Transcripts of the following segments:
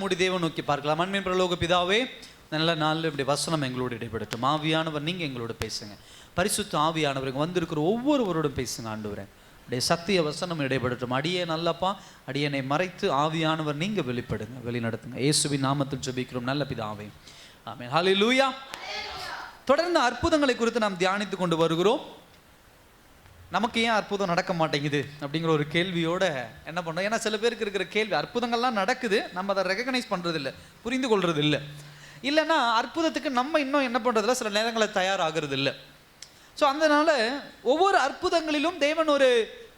மூடி தேவன் நோக்கி பார்க்கலாம். அன்பின் பரலோக பிதாவே, நல்ல நாளில் இப்படி வசனம் எங்களோடு இடைப்படட்டும். ஆவியானவர் நீங்கள் எங்களோட பேசுங்க. பரிசுத்த ஆவியானவருக்கு வந்திருக்கிற ஒவ்வொருவரோடும் பேசுங்க ஆண்டவரே. அப்படியே சத்திய வசனம் இடைப்படட்டும். அடியே நல்லப்பா, அடியனை மறைத்து ஆவியானவர் நீங்கள் வெளிப்படுங்க, வெளிநடத்துங்க. இயேசுவின் நாமத்தில் ஜெபிக்கிறோம் நல்ல பிதாவே, ஆமென். ஹல்லேலூயா. தொடர்ந்து அற்புதங்களை குறித்து நாம் தியானித்து கொண்டு வருகிறோம். நமக்கு ஏன் அற்புதம் நடக்க மாட்டேங்குது அப்படிங்கிற ஒரு கேள்வியோட என்ன பண்ணுறோம். ஏன்னா சில பேருக்கு இருக்கிற கேள்வி, அற்புதங்கள்லாம் நடக்குது, நம்ம அதை ரெகக்னைஸ் பண்ணுறது இல்லை, புரிந்து கொள்வது இல்லை. இல்லைன்னா அற்புதத்துக்கு நம்ம இன்னும் என்ன பண்ணுறதில்ல, சில நேரங்களில் தயாராகிறது இல்லை. ஸோ அதனால ஒவ்வொரு அற்புதங்களிலும் தேவன்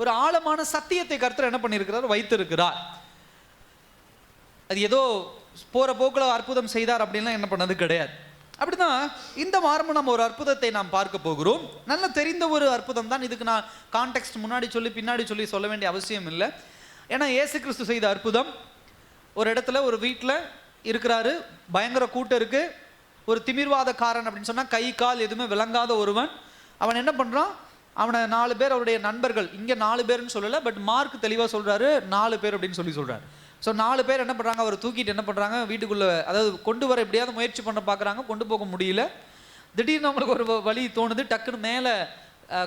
ஒரு ஆழமான சத்தியத்தை கர்த்தர் என்ன பண்ணியிருக்கிறார், வைத்திருக்கிறார். அது ஏதோ போகிற போக்கில் அற்புதம் செய்தார் அப்படின்லாம் என்ன பண்ணது கிடையாது. அப்படிதான் இந்த வாரமும் நம்ம ஒரு அற்புதத்தை நாம் பார்க்க போகிறோம். நல்ல தெரிந்த ஒரு அற்புதம் தான். இதுக்கு நான் கான்டெக்ஸ்ட் முன்னாடி சொல்லி பின்னாடி சொல்ல வேண்டிய அவசியம் இல்லை. ஏன்னா இயேசு கிறிஸ்து செய்த அற்புதம், ஒரு இடத்துல ஒரு வீட்டில் இருக்கிறாரு, பயங்கர கூட்டம் இருக்கு, ஒரு திமிர்வாதக்காரன் அப்படின்னு சொன்னால் கை கால் எதுவுமே விளங்காத ஒருவன். அவன் என்ன பண்ணுறான், அவனை 4 பேர் அவருடைய நண்பர்கள், இங்கே 4 பேர்னு சொல்லலை, பட் மார்க் தெளிவாக சொல்கிறாரு 4 பேர் அப்படின்னு சொல்கிறார். ஸோ 4 பேர் என்ன பண்ணுறாங்க, அவர் தூக்கிட்டு என்ன பண்ணுறாங்க, வீட்டுக்குள்ளே அதாவது கொண்டு வர எப்படியாவது முயற்சி பண்ண பார்க்குறாங்க, கொண்டு போக முடியல. திடீர்னு அவங்களுக்கு ஒரு வழி தோணுது, டக்குன்னு மேலே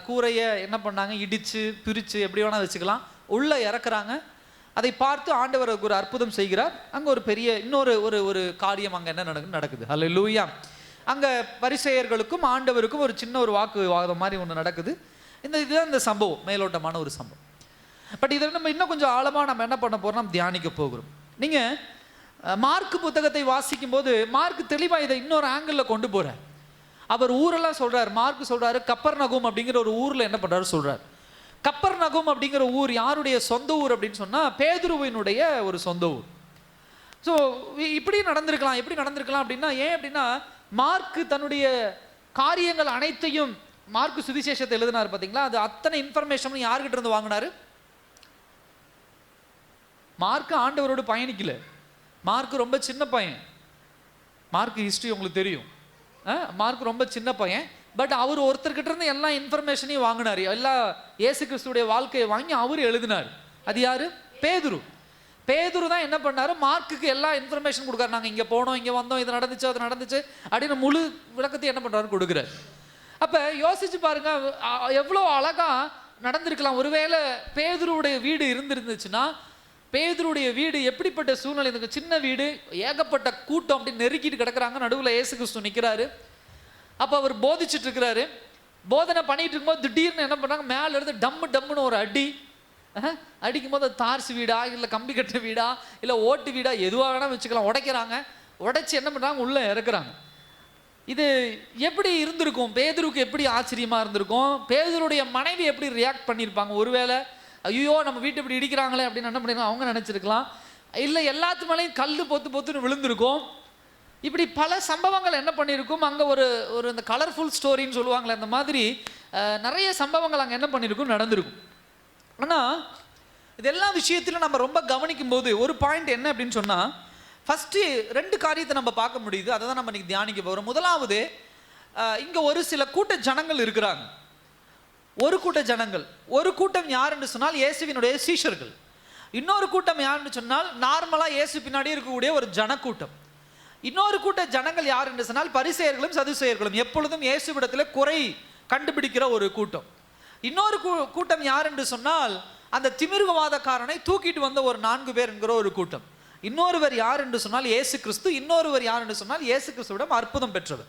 கூரையை என்ன பண்ணாங்க, இடித்து பிரித்து எப்படி வேணால் வச்சுக்கலாம், உள்ளே இறக்குறாங்க. அதை பார்த்து ஆண்டவர் ஒரு அற்புதம் செய்கிறார். அங்கே ஒரு பெரிய இன்னொரு ஒரு காரியம் அங்கே என்ன நடக்குது. ஹல்லேலூயா. அங்கே பரிசேயர்களுக்கும் ஆண்டவருக்கும் ஒரு சின்ன ஒரு வாக்குவாதம் மாதிரி ஒன்று நடக்குது. இதுதான் இந்த சம்பவம், மேலோட்டமான ஒரு சம்பவம். பட் இதில் நம்ம இன்னும் கொஞ்சம் ஆழமாக நம்ம என்ன பண்ண போகிறோம், நம்ம தியானிக்க போகிறோம். நீங்கள் மார்க் புத்தகத்தை வாசிக்கும் போது மார்க் தெளிவாக இதை இன்னொரு ஆங்கிளில் கொண்டு போகிறார். அவர் ஊரெல்லாம் சொல்கிறார். மார்க் சொல்கிறாரு கப்பர்நகும் அப்படிங்கிற ஒரு ஊரில் என்ன பண்ணுறாரு சொல்கிறார். கப்பர்நகும் அப்படிங்கிற ஊர் யாருடைய சொந்த ஊர் அப்படின்னு சொன்னால் பேதுருவினுடைய ஒரு சொந்த ஊர். ஸோ இப்படி நடந்திருக்கலாம் அப்படின்னா ஏன் அப்படின்னா மார்க் தன்னுடைய காரியங்கள் அனைத்தையும், மார்க் சுவிசேஷத்தை எழுதினார் பார்த்தீங்களா, அது அத்தனை இன்ஃபர்மேஷன் யார்கிட்ட இருந்து வாங்கினாரு. மார்க் ஆண்டவரோடு பயணிக்கல. மார்க் ரொம்ப சின்ன பையன். மார்க் ஹிஸ்ட்ரி உங்களுக்கு தெரியும். மார்க் ரொம்ப சின்ன பையன். பட் அவர் ஒருத்தர்கிட்ட இருந்து எல்லா இன்ஃபர்மேஷனையும் வாங்கினார். எல்லா இயேசு கிறிஸ்துடைய வாழ்க்கையை வாங்கி அவர் எழுதினார். அது யாரு, பேதுரு. பேதுரு தான் என்ன பண்ணாரு, மார்க்குக்கு எல்லா இன்ஃபர்மேஷன் கொடுக்குறாரு. நாங்கள் இங்கே போனோம், இங்கே வந்தோம், இது நடந்துச்சு, அது நடந்துச்சு அப்படின்னு முழு விளக்கத்தை என்ன பண்ணுறாரு கொடுக்குறாரு. அப்போ யோசிச்சு பாருங்க, எவ்வளோ அழகா நடந்திருக்கலாம். ஒருவேளை பேதுருவுடைய வீடு இருந்துச்சுன்னா, பேதுருடைய வீடு எப்படிப்பட்ட சூழ்நிலை, இந்த சின்ன வீடு, ஏகப்பட்ட கூட்டம் அப்படி நெருக்கிட்டு கிடக்குறாங்க, நடுவில் இயேசு கிறிஸ்து நிற்கிறாரு. அப்போ அவர் போதிச்சுட்டு இருக்கிறாரு. போதனை பண்ணிட்டு இருக்கும்போது திடீர்னு என்ன பண்ணாங்க, மேலே இருந்து டம்முன்னு ஒரு அடிக்கும் போது தார்ஸ் வீடா இல்லை கம்பி கட்ட வீடா இல்லை ஓட்டு வீடா எதுவாக வேணால் வச்சுக்கலாம், உடைக்கிறாங்க. உடைச்சி என்ன பண்ணுறாங்க, உள்ளே இறக்குறாங்க. இது எப்படி இருந்திருக்கும், பேதுருக்கு எப்படி ஆச்சரியமாக இருந்திருக்கும், பேதுருடைய மனைவி எப்படி ரியாக்ட் பண்ணியிருப்பாங்க. ஒருவேளை ஐயோ நம்ம வீட்டை இப்படி இடிக்கிறாங்களே அப்படின்னு என்ன பண்ணிருக்காங்க அவங்க நினச்சிருக்கலாம். இல்லை எல்லாத்து மேலேயும் கல் பொத்துன்னு விழுந்திருக்கும். இப்படி பல சம்பவங்கள் என்ன பண்ணியிருக்கும். அங்கே ஒரு இந்த கலர்ஃபுல் ஸ்டோரின்னு சொல்லுவாங்களே, அந்த மாதிரி நிறைய சம்பவங்கள் அங்கே என்ன பண்ணியிருக்கும், நடந்திருக்கும். ஆனால் இது எல்லா விஷயத்திலும் நம்ம ரொம்ப கவனிக்கும் போது ஒரு பாயிண்ட் என்ன அப்படின்னு சொன்னால், ஃபஸ்ட்டு 2 காரியத்தை நம்ம பார்க்க முடியுது. அதை தான் நம்ம இன்னைக்கு தியானிக்க போகிறோம். முதலாவது, இங்கே ஒரு சில கூட்ட ஜனங்கள் இருக்கிறாங்க. ஒரு கூட்ட ஜனங்கள், ஒரு கூட்டம் யார் என்று சொன்னால் இயேசுவினுடைய சீஷர்கள். இன்னொரு கூட்டம் யார் என்று சொன்னால் நார்மலாக இயேசு பின்னாடி இருக்கக்கூடிய ஒரு ஜனக்கூட்டம். இன்னொரு கூட்ட ஜனங்கள் யார் என்று சொன்னால் பரிசேயர்களும் சதுசேயர்களும், எப்பொழுதும் இயேசுவிடத்தில் குறை கண்டுபிடிக்கிற ஒரு கூட்டம். இன்னொரு கூட்டம் யார் என்று சொன்னால் அந்த திமிர்வாதக்காரனை தூக்கிட்டு வந்த ஒரு 4 பேர் என்கிற ஒரு கூட்டம். இன்னொருவர் யார் என்று சொன்னால் இயேசு கிறிஸ்து. இன்னொருவர் யார் என்று சொன்னால் இயேசு கிறிஸ்துவிடம் அற்புதம் பெற்றவர்.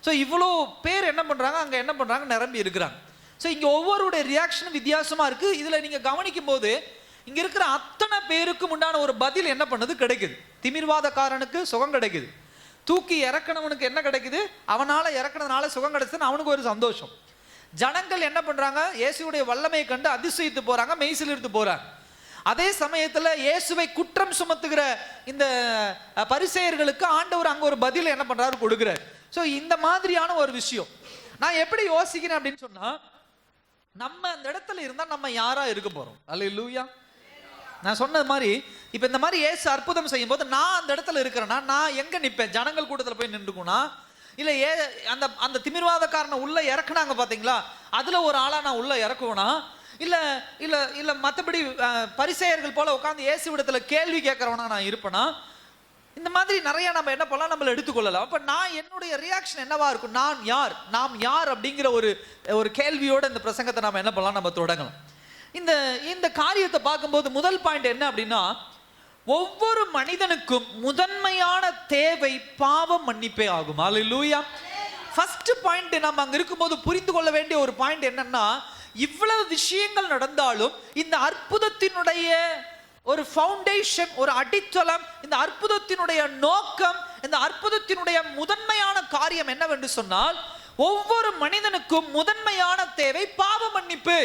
ஸோ இவ்வளோ பேர் என்ன பண்ணுறாங்க, அங்கே என்ன பண்ணுறாங்க, நிரம்பி இருக்கிறாங்க. ஸோ இங்கே ஒவ்வொருடைய ரியாக்ஷனும் வித்தியாசமாக இருக்குது. இதில் நீங்கள் கவனிக்கும் போது இங்கே இருக்கிற அத்தனை பேருக்கும் உண்டான ஒரு பதில் என்ன பண்ணுது, கிடைக்குது. திமிர்வாதக்காரனுக்கு சுகம் கிடைக்குது, தூக்கி இறக்கணவனுக்கு என்ன கிடைக்குது, அவனால் இறக்குனதுனால சுகம் கிடைச்சதுன்னு அவனுக்கு ஒரு சந்தோஷம். ஜனங்கள் என்ன பண்ணுறாங்க, இயேசுடைய வல்லமையை கண்டு அதிசயித்து போகிறாங்க, மெய்சிலிருத்து போகிறாங்க. அதே சமயத்தில் இயேசுவை குற்றம் சுமத்துகிற இந்த பரிசேயர்களுக்கு ஆண்டவர் அங்கே ஒரு பதில் என்ன பண்ணுறாரு, கொடுக்குறாரு. ஸோ இந்த மாதிரியான ஒரு விஷயம் நான் எப்படி யோசிக்கிறேன் அப்படின்னு சொன்னால், நம்ம அந்த இடத்துல இருந்தால் நம்ம யாராக இருக்க போகிறோம். அல்லேலூயா. நான் சொன்னது மாதிரி இப்போ இந்த மாதிரி இயேசு அற்புதம் செய்யும் போது நான் அந்த இடத்துல இருக்கிறேன்னா நான் எங்கே நிற்பேன், ஜனங்கள் கூட்டத்தில் போய் நின்றுக்குனா, இல்லை அந்த திமிர்வாதக்காரனை உள்ளே இறக்குனாங்க பார்த்தீங்களா, அதில் ஒரு ஆளாக நான் உள்ளே இறக்குவேனா, இல்லை இல்லை இல்லை மற்றபடி பரிசேயர்கள் போல உட்காந்து இயேசுவிடத்தில் கேள்வி கேட்குறவனா நான் இருப்பேனா, இந்த மாதிரி நிறைய நம்ம என்ன பண்ணலாம், நம்மள எடுத்துக்கொள்ளலாம். அப்ப நான் என்னுடைய ரியாக்ஷன் என்னவா இருக்கும், நான் யார், நாம் யார் அப்படிங்கிற ஒரு கேள்வியோட இந்த பிரசங்கத்தை நாம என்ன பண்ணலாம், நம்ம தொடங்கலாம். இந்த காரியத்தை பார்க்கும்போது முதல் பாயிண்ட் என்ன அப்படின்னா, ஒவ்வொரு மனிதனுக்கும் முதன்மையான தேவை பாவம் மன்னிப்பே ஆகும். அல்லேலூயா. ஃபர்ஸ்ட் பாயிண்ட் நம்ம அங்க இருக்கும்போது புரிந்து கொள்ள வேண்டிய ஒரு பாயிண்ட் என்னன்னா, இவ்வளவு விஷயங்கள் நடந்தாலும் இந்த அற்புதத்தினுடைய ஒரு ஃபவுண்டேஷன், ஒரு அடித்தளம், இந்த அற்புதத்தினுடைய நோக்கம், இந்த அற்புதத்தினுடைய முதன்மையான காரியம் என்னவென்று சொன்னால், ஒவ்வொரு மனிதனுக்கும் முதன்மையான தேவை பாவ மன்னிப்பு.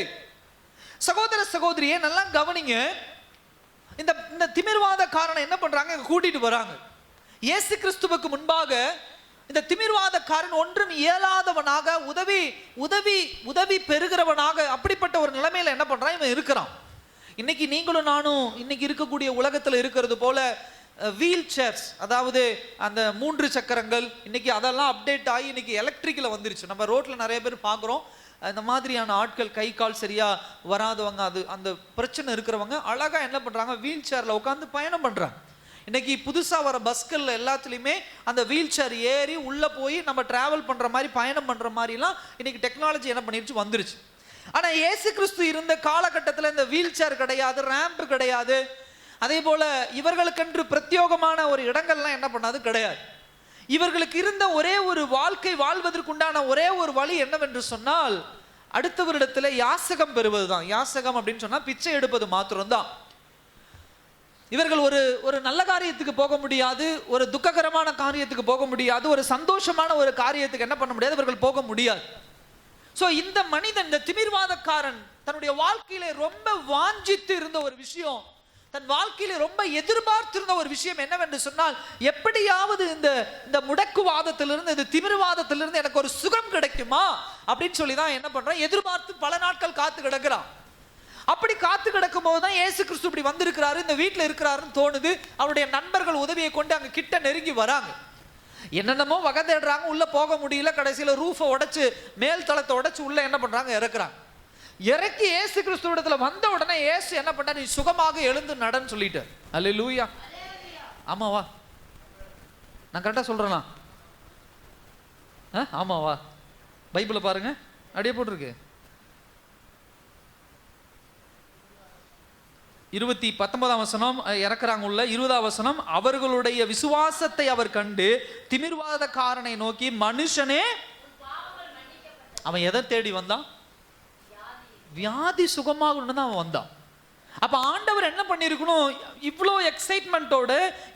சகோதர சகோதரியே நல்லா கவனிங்க. இந்த திமிர்வாத காரனை என்ன பண்றாங்க, கூட்டிட்டு வராங்க. இயேசு கிறிஸ்துவுக்கு முன்பாக இந்த திமிர்வாதக்காரன் ஒன்றும் இயலாதவனாக, உதவி உதவி உதவி பெறுகிறவனாக, அப்படிப்பட்ட ஒரு நிலைமையில என்ன பண்றான், இவன் இருக்கிறான். இன்னைக்கு நீங்களும் நானும் இன்னைக்கு இருக்கக்கூடிய உலகத்தில் இருக்கிறது போல வீல் சேர்ஸ், அதாவது அந்த 3 சக்கரங்கள், இன்னைக்கு அதெல்லாம் அப்டேட் ஆகி இன்னைக்கு எலக்ட்ரிக்கில் வந்துருச்சு. நம்ம ரோட்ல நிறைய பேர் பார்க்குறோம். இந்த மாதிரியான ஆட்கள், கை கால் சரியா வராதவங்க, அந்த பிரச்சனை இருக்கிறவங்க அழகா என்ன பண்றாங்க, வீல் சேர்ல உட்காந்து பயணம் பண்றாங்க. இன்னைக்கு புதுசாக வர பஸ்கள் எல்லாத்துலேயுமே அந்த வீல் சேர் ஏறி உள்ளே போய் நம்ம டிராவல் பண்ணுற மாதிரி, பயணம் பண்ணுற மாதிரிலாம் இன்னைக்கு டெக்னாலஜி என்ன பண்ணிருச்சு, வந்துருச்சு. ஆனால் இயேசு கிறிஸ்து இருந்த காலகட்டத்தில் இந்த வீல் சேர் கிடையாது, ரேம்ப் கிடையாது. அதே போல் இவர்களுக்கென்று பிரத்யோகமான ஒரு இடங்கள்லாம் என்ன பண்ணாது, கிடையாது. இவர்களுக்கு இருந்த ஒரே ஒரு வாழ்க்கை, வாழ்வதற்குண்டான ஒரே ஒரு வழி என்னவென்று சொன்னால், அடுத்தவரிடத்தில் யாசகம் பெறுவது தான். யாசகம் அப்படின்னு சொன்னால் பிச்சை எடுப்பது மாத்திரம்தான். இவர்கள் ஒரு நல்ல காரியத்துக்கு போக முடியாது, ஒரு துக்ககரமான காரியத்துக்கு போக முடியாது, ஒரு சந்தோஷமான ஒரு காரியத்துக்கு என்ன பண்ண முடியாது, இவர்கள் போக முடியாது. ஸோ இந்த மனிதன், இந்த திமிர்வாதக்காரன், தன்னுடைய வாழ்க்கையில ரொம்ப வாஞ்சித்து இருந்த ஒரு விஷயம், தன் வாழ்க்கையில ரொம்ப எதிர்பார்த்திருந்த ஒரு விஷயம் என்னவென்று சொன்னால், எப்படியாவது இந்த முடக்குவாதத்திலிருந்து, இந்த திமிர்வாதத்திலிருந்து எனக்கு ஒரு சுகம் கிடைக்குமா அப்படின்னு சொல்லி தான் என்ன பண்றான், எதிர்பார்த்து பல நாட்கள் காத்து கிடக்கிறான். அப்படி காத்து கிடக்கும் போது தான் இயேசு கிறிஸ்து இப்படி வந்திருக்கிறாரு, இந்த வீட்டில் இருக்கிறாருன்னு தோணுது. அவருடைய நண்பர்கள் உதவியை கொண்டு அங்க கிட்ட நெருங்கி வராங்க. என்னென்னமோ வகை தேடுறாங்க, உள்ள போக முடியல. கடைசியில் ரூஃபை உடைச்சு, மேல் தளத்தை உடைச்சு உள்ள என்ன பண்றாங்க, இறக்குறாங்க. இறக்கி இயேசு கிறிஸ்து இடத்துல வந்த உடனே இயேசு என்ன பண்ண, நீ சுகமாக எழுந்து நடன்னு சொல்லிட்டார். அல்லேலூயா. ஆமாவா, நான் கரெக்டா சொல்றேனா? ஆமாவா, பைபிளை பாருங்க, அப்படியே போட்டிருக்கு. 19 வசனம் இறக்குறாங்க உள்ள. 20 வசனம், அவர்களுடைய விசுவாசத்தை அவர் கண்டு திமிர்வாதக்காரனை நோக்கி, மனுஷனே, அவன் எதை தேடி வந்தான், வியாதி சுகமாகணும்னு தான் அவன் வந்தான். அப்ப ஆண்டவர் என்ன பண்ணிருக்கணும், இவ்வளோ எக்ஸைட்மெண்டோட,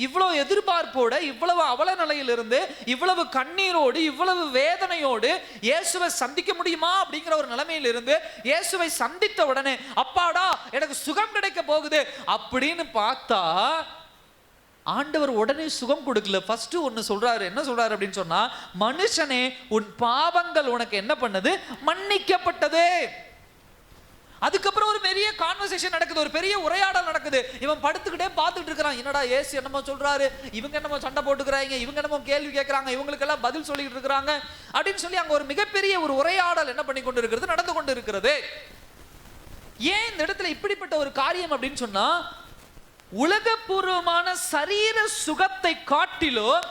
இவ்வளோ எதிர்பார்ப்போட, இவ்வளவு அவல நிலையிலிருந்து, இவ்வளவு கண்ணீரோடு, இவ்வளவு வேதனையோடு இயேசுவை சந்திக்க முடியுமா அப்படிங்கிற ஒரு நிலைமையிலிருந்து இயேசுவை சந்தித்த உடனே, அப்பாடா எனக்கு சுகம் கிடைக்க போகுது அப்படின்னு பார்த்தா, ஆண்டவர் உடனே சுகம் கொடுக்கல. ஃபர்ஸ்ட் ஒன்னு சொல்றாரு. என்ன சொல்றாரு அப்படின்னு சொன்னா, மனுஷனே உன் பாவங்கள் உனக்கு என்ன பண்ணது, மன்னிக்கப்பட்டது. அதுக்கப்புறம் ஒரு பெரிய கான்வர்சேஷன் நடக்குது, ஒரு பெரிய உரையாடல் நடக்குது. இவன் படுத்துக்கிட்டே பார்த்துட்டு இருக்கிறான், என்னடா ஏசு என்னமோ சொல்றாரு, இவங்க என்னமோ சண்டை போட்டுக்கிறாங்க, இவங்க என்னமோ கேள்வி கேட்கறாங்க, இவங்களுக்கு எல்லாம் பதில் சொல்லிட்டு இருக்கிறாங்க அப்படின்னு சொல்லி அங்க ஒரு மிகப்பெரிய ஒரு உரையாடல் என்ன பண்ணி கொண்டு இருக்கிறது, நடந்து கொண்டு இருக்கிறது. ஏன் இந்த இடத்துல இப்படிப்பட்ட ஒரு காரியம் அப்படின்னு சொன்னா, உலகபூர்வமான சரீர சுகத்தை காட்டிலும்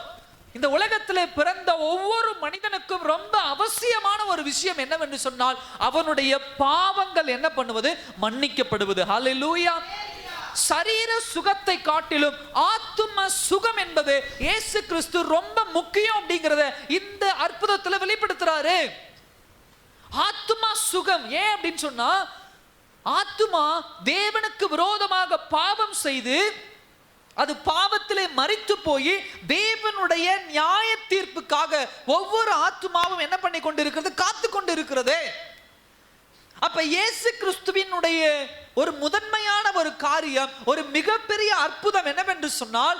இந்த உலகத்திலே பிறந்த ஒவ்வொரு மனிதனுக்கும் ரொம்ப அவசியமான ஒரு விஷயம் என்னவென்று சொன்னால், அவனுடைய பாவங்கள் என்ன பண்ணுவது, மன்னிக்கப்படுவது. ஹல்லேலூயா. சரீர சுகத்தை காட்டிலும் ஆத்தும சுகம் என்பது இயேசு கிறிஸ்து ரொம்ப முக்கியம் அப்படிங்கறத இந்த அற்புதத்துல வெளிப்படுத்துறாரு. ஆத்தும சுகம் ஏன் அப்படின்னு சொன்னா, ஆத்துமா தேவனுக்கு விரோதமாக பாவம் செய்து அது பாவத்திலே மரித்து போய் தேவனுடைய நியாய தீர்ப்புக்காக ஒவ்வொரு ஆத்துமாவும் என்ன பண்ணி கொண்டிருக்கிறது, காத்து கொண்டிருக்கிறது. அப்ப இயேசு கிறிஸ்துவினுடைய ஒரு முதன்மையான ஒரு காரியம், ஒரு மிகப்பெரிய அற்புதம் என்னவென்று சொன்னால்,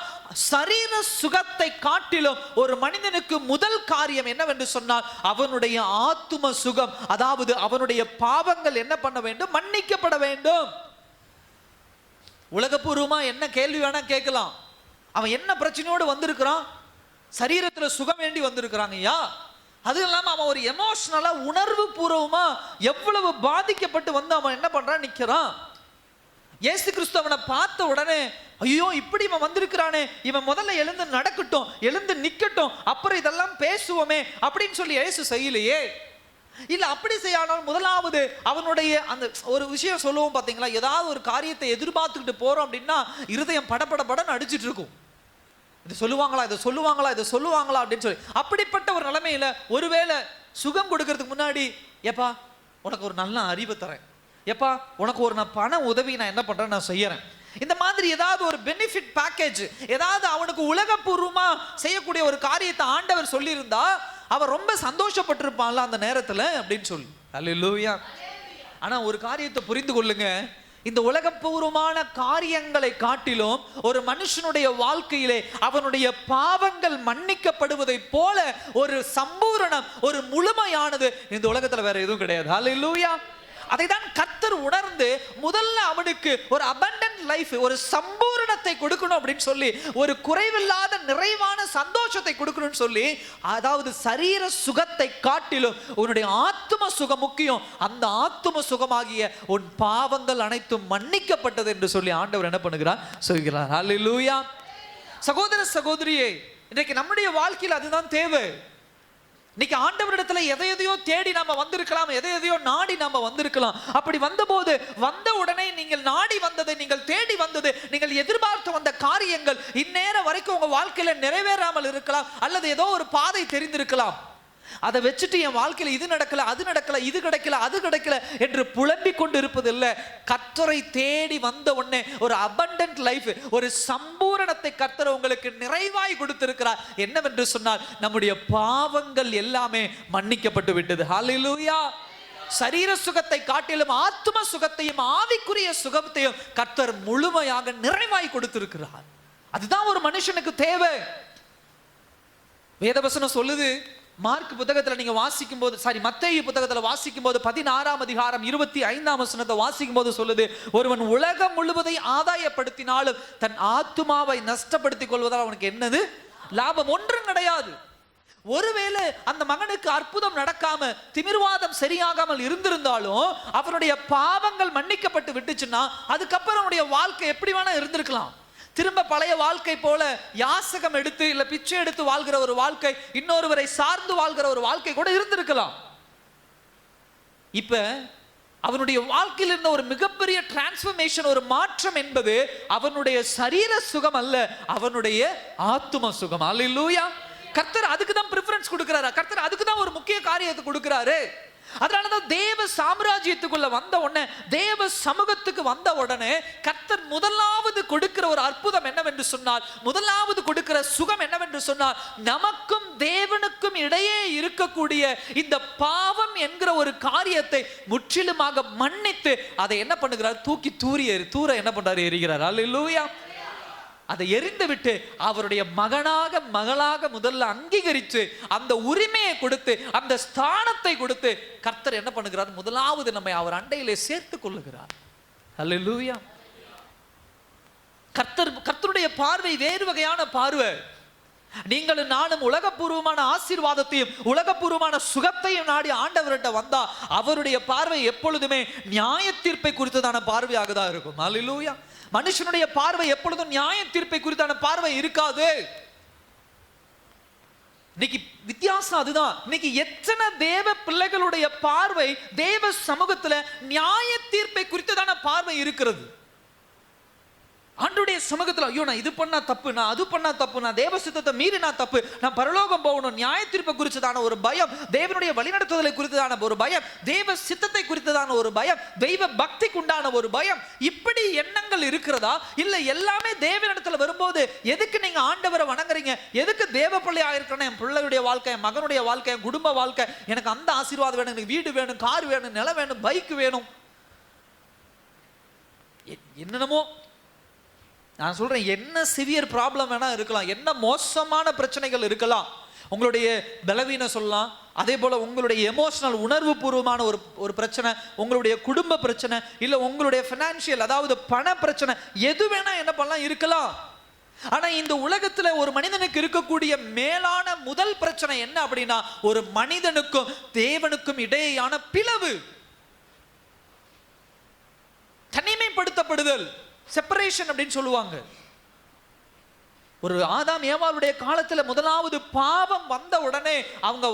சரீர சுகத்தை காட்டிலும் ஒரு மனிதனுக்கு முதல் காரியம் என்னவென்று சொன்னால், அவனுடைய ஆத்தும சுகம். அதாவது அவனுடைய பாவங்கள் என்ன பண்ண வேண்டும், மன்னிக்கப்பட வேண்டும். உலகபூர்வமா என்ன கேள்வி வேணா கேட்கலாம். அவன் என்ன பிரச்சனையோடு வந்திருக்கிறான், சரீரத்துல சுகம் வேண்டி வந்திருக்கிறாங்க ஐயா. அது இல்லாம அவன் ஒரு எமோஷனலா, உணர்வு பூர்வமா எவ்வளவு பாதிக்கப்பட்டு வந்து அவன் என்ன பண்றான், நிக்கிறான். இயேசு கிறிஸ்து அவனை பார்த்த உடனே, ஐயோ இப்படி இவன் வந்திருக்கிறானே, இவன் முதல்ல எழுந்து நடக்கட்டும், எழுந்து நிக்கட்டும், அப்புறம் இதெல்லாம் பேசுவோமே அப்படின்னு சொல்லி இயேசு செய்யலையே. இல்ல அப்படி செய்யாமல் முதலாவது அவனுடைய அந்த ஒரு விஷயம் சொல்லுவோம் பாத்தீங்களா, ஏதாவது ஒரு காரியத்தை எதிர்பார்த்துக்கிட்டு போறோம் அப்படின்னா இருதயம் படபடன்னு அடிச்சிட்டு இருக்கும். இது சொல்லுவாங்களா, இதை சொல்லுவாங்களா, இதை சொல்லுவாங்களா அப்படின்னு சொல்லி. அப்படிப்பட்ட ஒரு நிலைமையில ஒருவேளை சுகம் கொடுக்கறதுக்கு முன்னாடி, எப்பா உனக்கு ஒரு நல்ல அறிவை தரேன், எப்பா உனக்கு ஒரு நான் பண உதவி நான் என்ன பண்றேன் நான் செய்யறேன், இந்த மாதிரி ஏதாவது ஒரு பெனிஃபிட் பேக்கேஜ், ஏதாவது அவனுக்கு உலகப்பூர்வமா செய்யக்கூடிய ஒரு காரியத்தை ஆண்டவர் சொல்லியிருந்தா அவன் ரொம்ப சந்தோஷப்பட்டிருப்பான்ல அந்த நேரத்துல அப்படின்னு சொல்லி. அல்லேலூயா. ஆனா ஒரு காரியத்தை புரிந்து கொள்ளுங்க, இந்த உலகப்பூர்வமான காரியங்களை காட்டிலும் ஒரு மனுஷனுடைய வாழ்க்கையிலே அவனுடைய பாவங்கள் மன்னிக்கப்படுவதை போல ஒரு சம்பூரணம், ஒரு முழுமையானது இந்த உலகத்துல வேற எதுவும் கிடையாது. அல்லேலூயா. அதை தான் கர்த்தர் உணர்ந்து முதல்ல அவனுக்கு ஒரு abundant லைஃப், ஒரு சம்பூரணத்தை கொடுக்கணும் அப்படின்னு சொல்லி, ஒரு குறைவில்லாத நிறைவான சந்தோஷத்தை கொடுக்கணும்னு சொல்லி, அதாவது சரீர சுகத்தை காட்டிலும் உன்னுடைய ஆத்தும சுகம் முக்கியம், அந்த ஆத்தும சுகமாகிய உன் பாவங்கள் அனைத்தும் மன்னிக்கப்பட்டது என்று சொல்லி ஆண்டவர் என்ன பண்ணுகிறார், சொல்கிறார். ஹல்லேலூயா. சகோதர சகோதரியே, இன்றைக்கு நம்முடைய வாழ்க்கையில் அதுதான் தேவை. இன்னைக்கு ஆண்டவரிடத்துல எதையோ தேடி நாம வந்திருக்கலாம், எதையோ நாடி நாம வந்திருக்கலாம். அப்படி வந்தபோது வந்த உடனே நீங்கள் நாடி வந்தது, நீங்கள் தேடி வந்தது, நீங்கள் எதிர்பார்த்து வந்த காரியங்கள் இந்நேரம் வரைக்கும் உங்க வாழ்க்கையில நிறைவேறாமல் இருக்கலாம், அல்லது ஏதோ ஒரு பாதை தெரிந்திருக்கலாம். அதை வச்சுட்டு என் வாழ்க்கையில இது நடக்கல, அது நடக்கல, இது கிடைக்கல, அது கிடைக்கல என்று புலம்பிக் கொண்டு இருப்பது இல்லை. கர்த்தரை தேடி வந்த உடனே ஒரு abundant லைஃப், ஒரு சம்பூரணத்தை கர்த்தர் உங்களுக்கு நிறைவாய் கொடுத்திருக்கிறார். என்னவென்று சொன்னால் நம்முடைய பாவங்கள் எல்லாமே மன்னிக்கப்பட்டு விட்டது. ஹல்லேலூயா. சரீர சுகத்தை காட்டிலும் ஆத்தும சுகத்தையும் ஆவிக்குரிய சுகத்தையும் கர்த்தர் முழுமையாக நிறைவாய் கொடுத்திருக்கிறார். அதுதான் ஒரு மனுஷனுக்கு தேவை. வேதவசனம் சொல்லுது, மார்க் புத்தகத்துல நீங்க வாசிக்கும் போது, மத்தேயு புத்தகத்துல வாசிக்கும் போது 16ஆம் அதிகாரம் 25ஆம் வசனத்தை வாசிக்கும் போது சொல்லுது, ஒருவன் உலகம் முழுவதை ஆதாயப்படுத்தினாலும் தன் ஆத்துமாவை நஷ்டப்படுத்திக் கொள்வதால் அவனுக்கு என்னது லாபம்? ஒன்றும் கிடையாது. ஒருவேளை அந்த மகனுக்கு அற்புதம் நடக்காம, திமிர்வாதம் சரியாகாமல் இருந்திருந்தாலும், அவனுடைய பாவங்கள் மன்னிக்கப்பட்டு விட்டுச்சுன்னா அதுக்கப்புறம் அவனுடைய வாழ்க்கை எப்படி வேணா இருந்திருக்கலாம். திரும்ப பழைய வாழ்க்கை போல யாசகம் எடுத்து இல்ல பிச்சை எடுத்து வாழ்கிற ஒரு வாழ்க்கை, இன்னொருவரை சார்ந்து வாழ்கிற ஒரு வாழ்க்கை கூட இருந்திருக்கலாம். இப்ப அவனுடைய வாழ்க்கையில் இருந்த ஒரு மிகப்பெரிய டிரான்ஸ்ஃபர்மேஷன், ஒரு மாற்றம் என்பது அவனுடைய சரீர சுகம் அல்ல, அவனுடைய ஆத்தும சுகம். அல்லேலூயா. கர்த்தர் அதுக்கு தான் பிரெஃபரன்ஸ் கொடுக்கிறாரு, கர்த்தர் அதுக்கு தான் ஒரு முக்கிய காரியத்தை கொடுக்கிறாரு. அதனாலதான் தேவ சாம்ராஜ்யத்துக்குள்ள வந்த உடனே, தேவ சமூகத்துக்கு வந்த உடனே கர்த்தர் முதலாவது கொடுக்கிற ஒரு அற்புதம் என்னவென்று சொன்னால், முதலாவது கொடுக்கிற சுகம் என்னவென்று சொன்னால், நமக்கும் தேவனுக்கும் இடையே இருக்கக்கூடிய இந்த பாவம் என்கிற ஒரு காரியத்தை முற்றிலுமாக மன்னித்து அதை என்ன பண்ணுகிறார், தூக்கி தூர என்ன பண்றாரு, எறிகிறார். அல்லேலூயா. அதை எரிந்து விட்டு அவருடைய மகனாக மகளாக முதல்ல அங்கீகரித்து அந்த உரிமையை கொடுத்து அந்த ஸ்தானத்தை கொடுத்து கர்த்தர் என்ன பண்ணுகிறார், முதலாவது நம்மை அவர் அண்டையிலே சேர்த்து கொள்ளுகிறார். அல்லேலூயா. கர்த்தருடைய பார்வை வேறு வகையான பார்வை. நீங்களும் நானும் உலகப்பூர்வமான ஆசீர்வாதத்தையும் உலகப்பூர்வமான சுகத்தையும் நாடி ஆண்டவர்கிட்ட வந்தா அவருடைய பார்வை எப்பொழுதுமே நியாய தீர்ப்பை குறித்ததான பார்வையாக தான் இருக்கும். அல்லேலூயா. மனுஷனுடைய பார்வை எப்பொழுதும் நியாய தீர்ப்பை குறித்தான பார்வை இருக்காது. இன்னைக்கு வித்தியாசம் அதுதான். இன்னைக்கு எத்தனை தேவ பிள்ளைகளுடைய பார்வை தேவ சமூகத்துல நியாய தீர்ப்பை குறித்ததான பார்வை இருக்கிறது. ஆண்டவருடைய சமூகத்துல, ஐயோ நான் இது பண்ணா தப்பு, நான் அது பண்ணா தப்பு, நான் தேவ சித்தத்தை மீறினா தப்பு, நான் பரலோகம் போகணும், நியாய தீர்ப்பை குறித்ததான ஒரு பயம், தேவனுடைய வழிநடத்துதலை குறித்ததான ஒரு பயம், தேவ சித்தத்தை குறித்ததான ஒரு பயம், தெய்வ பக்திக்கு உண்டான ஒரு பயம், இப்படி எண்ணங்கள் இருக்கிறதா? இல்ல எல்லாமே தேவனிடத்துல வரும்போது எதுக்கு நீங்க ஆண்டவரை வணங்குறீங்க, எதுக்கு தேவ பிள்ளையா இருக்கணும், என் பிள்ளையுடைய வாழ்க்கை, என் மகனுடைய வாழ்க்கை, என் குடும்ப வாழ்க்கை, எனக்கு அந்த ஆசீர்வாதம் வேணும், எனக்கு வீடு வேணும், கார் வேணும், நிலம் வேணும், பைக் வேணும், என்னென்னமோ நான் சொல்றேன். என்ன சிவியர் ப்ராப்ளம் வேணா இருக்கலாம், என்ன மோசமான பிரச்சனைகள் இருக்கலாம், உங்களுடைய பலவீனம் சொல்லலாம், அதே போல உங்களுடைய எமோஷனல் உணர்வு பூர்வமான ஒரு பிரச்சனை, உங்களுடைய குடும்ப பிரச்சனை, இல்ல உங்களுடைய பினான்சியல் அதாவது பண பிரச்சனை, எது வேணா என்ன பண்ணலாம் இருக்கலாம். ஆனா இந்த உலகத்துல ஒரு மனிதனுக்கு இருக்கக்கூடிய மேலான முதல் பிரச்சனை என்ன அப்படின்னா, ஒரு மனிதனுக்கும் தேவனுக்கும் இடையேயான பிளவு, தனிமைப்படுத்தப்பட்ட தனிமைப்படுதல், செப்பரேஷன் அப்படின்னு சொல்லுவாங்க. ஒரு ஆதாம் ஏவாளுடைய காலத்துல முதலாவது பாவம் வந்த உடனே அவங்க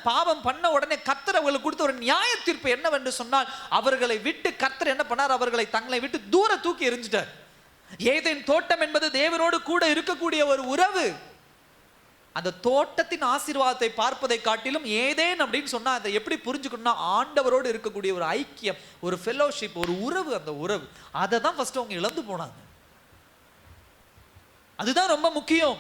பாவம் பண்ண உடனே கர்த்தர் அவர்களுக்கு கொடுத்த ஒரு நியாய தீர்ப்பு என்னவென்று சொன்னால், அவர்களை விட்டு கர்த்தர் என்ன பண்ணார், அவர்களை தங்களை விட்டு தூர தூக்கி எறிஞ்சிட்டார். ஏதேன் தோட்டம் என்பது தேவனோடு கூட இருக்கக்கூடிய ஒரு உறவு. அந்த தோட்டத்தின் ஆசீர்வாதத்தை பார்ப்பதை காட்டிலும் ஏதேன் அப்படின்னு சொன்னா அதை எப்படி புரிஞ்சுக்கணும்னா, ஆண்டவரோடு இருக்கக்கூடிய ஒரு ஐக்கியம், ஒரு ஃபெலோஷிப், ஒரு உறவு. அந்த உறவு அதை தான் ஃபர்ஸ்ட் அவங்க இழந்து போனாங்க. அதுதான் ரொம்ப முக்கியம்.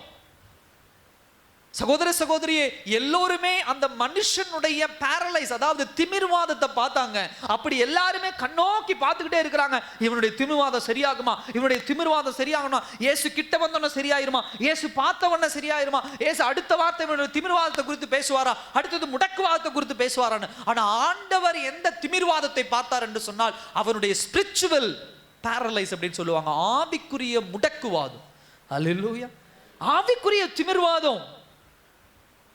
சகோதர சகோதரியே, எல்லோருமே அந்த மனுஷனுடைய பேரலைஸ், அதாவது திமிர்வாதத்தை பார்த்தாங்க. அப்படி எல்லாருமே கண்ணோக்கி பார்த்துக்கிட்டே இருக்கிறாங்க. இவனுடைய திமிர்வாதம் சரியாகுமா, இவனுடைய திமிர்வாதம் சரியாகணும், இயேசு கிட்ட வந்தோன்னு சரியாயிருமா, இயேசு பார்த்தவன சரியாயிருமா, இயேசு அடுத்த வார்த்தை இவனுடைய திமிர்வாதத்தை குறித்து பேசுவாரா, அடுத்தது முடக்குவாதத்தை குறித்து பேசுவாரான்னு. ஆனா ஆண்டவர் எந்த திமிர்வாதத்தை பார்த்தார் என்று சொன்னால், அவனுடைய ஸ்பிரிச்சுவல் பேரலைஸ் அப்படின்னு சொல்லுவாங்க, ஆவிக்குரிய முடக்குவாதம். அல்லேலூயா. ஆவிக்குரிய திமிர்வாதம்.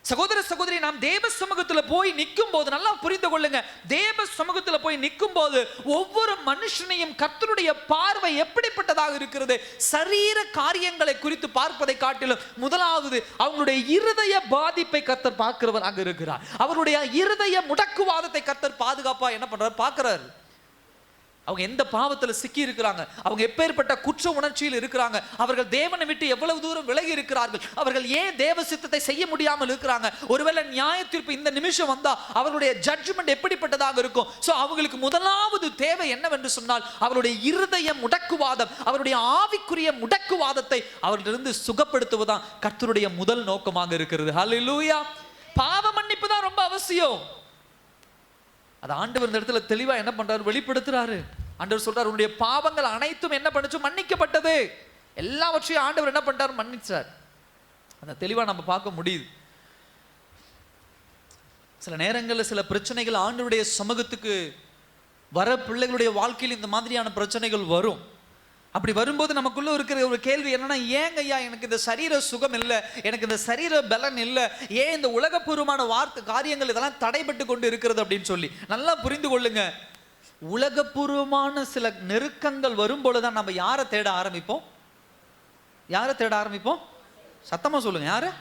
சகோதர சகோதரி, நாம் தேவ சமூகத்துல போய் நிற்கும் போது நல்லா புரிந்து கொள்ளுங்க, தேவ சமூகத்துல போய் நிற்கும் போது ஒவ்வொரு மனுஷனையும் கர்த்தருடைய பார்வை எப்படிப்பட்டதாக இருக்கிறது, சரீர காரியங்களை குறித்து பார்ப்பதை காட்டிலும் முதலாவது அவங்களுடைய இருதய பாதிப்பை கர்த்தர் பார்க்கிறவர் அங்க இருக்கிறார். அவருடைய இருதய முடக்குவாதத்தை கர்த்தர் பாதுகாப்பா என்ன பண்றார் பார்க்கிறார். அவங்க எந்த பாவத்தில் சிக்கி இருக்கிறாங்க, அவங்க எப்பேற்பட்ட குற்ற உணர்ச்சியில் இருக்கிறாங்க, அவர்கள் தேவனை விட்டு எவ்வளவு தூரம் விலகி இருக்கிறார்கள், அவர்கள் ஏன் தேவ சித்தத்தை செய்ய முடியாமல் இருக்கிறாங்க, ஒருவேளை நியாய தீர்ப்பு இந்த நிமிஷம் வந்தா அவருடைய ஜட்ஜ்மெண்ட் எப்படிப்பட்டதாக இருக்கும். சோ அவங்களுக்கு முதலாவது தேவை என்னவென்று சொன்னால், அவருடைய இருதய முடக்குவாதம், அவருடைய ஆவிக்குரிய முடக்குவாதத்தை அவர்களிருந்து சுகப்படுத்துவதுதான் கர்த்தருடைய முதல் நோக்கமாக இருக்கிறது. ஹல்லேலூயா. பாவ மன்னிப்பு தான் ரொம்ப அவசியம். அது ஆண்டவர் இந்த இடத்துல தெளிவா என்ன பண்றாரு, வெளிப்படுத்துறாரு. ஆண்டவர் சொல்றாரு, உன்னுடைய பாவங்கள் அனைத்தும் என்ன பண்ணுச்சு, மன்னிக்கப்பட்டது. எல்லாவற்றையும் ஆண்டவர் என்ன பண்றாரு, மன்னிச்சார். அந்த தெளிவா நம்ம பார்க்க முடியுது. சில நேரங்களில் சில பிரச்சனைகள் ஆண்டவருடைய சமூகத்துக்கு வர பிள்ளைகளுடைய வாழ்க்கையில் இந்த மாதிரியான பிரச்சனைகள் வரும். அப்படி வரும்போது நமக்குள்ள இருக்கிற ஒரு கேள்வி என்னன்னா, ஏங்க ஐயா எனக்கு இந்த சரீர சுகம் இல்லை, எனக்கு இந்த சரீர பலன் இல்லை, ஏன் இந்த உலகப்பூர்வமான காரியங்கள் இதெல்லாம் தடைபட்டு கொண்டு இருக்கிறது அப்படின்னு சொல்லி நல்லா புரிந்து கொள்ளுங்க. உலகப்பூர்வமான சில நெருக்கங்கள் வரும்பொழுதுதான் நம்ம யாரை தேட ஆரம்பிப்போம், யாரை தேட ஆரம்பிப்போம், சத்தமா சொல்லுங்க, யாரு,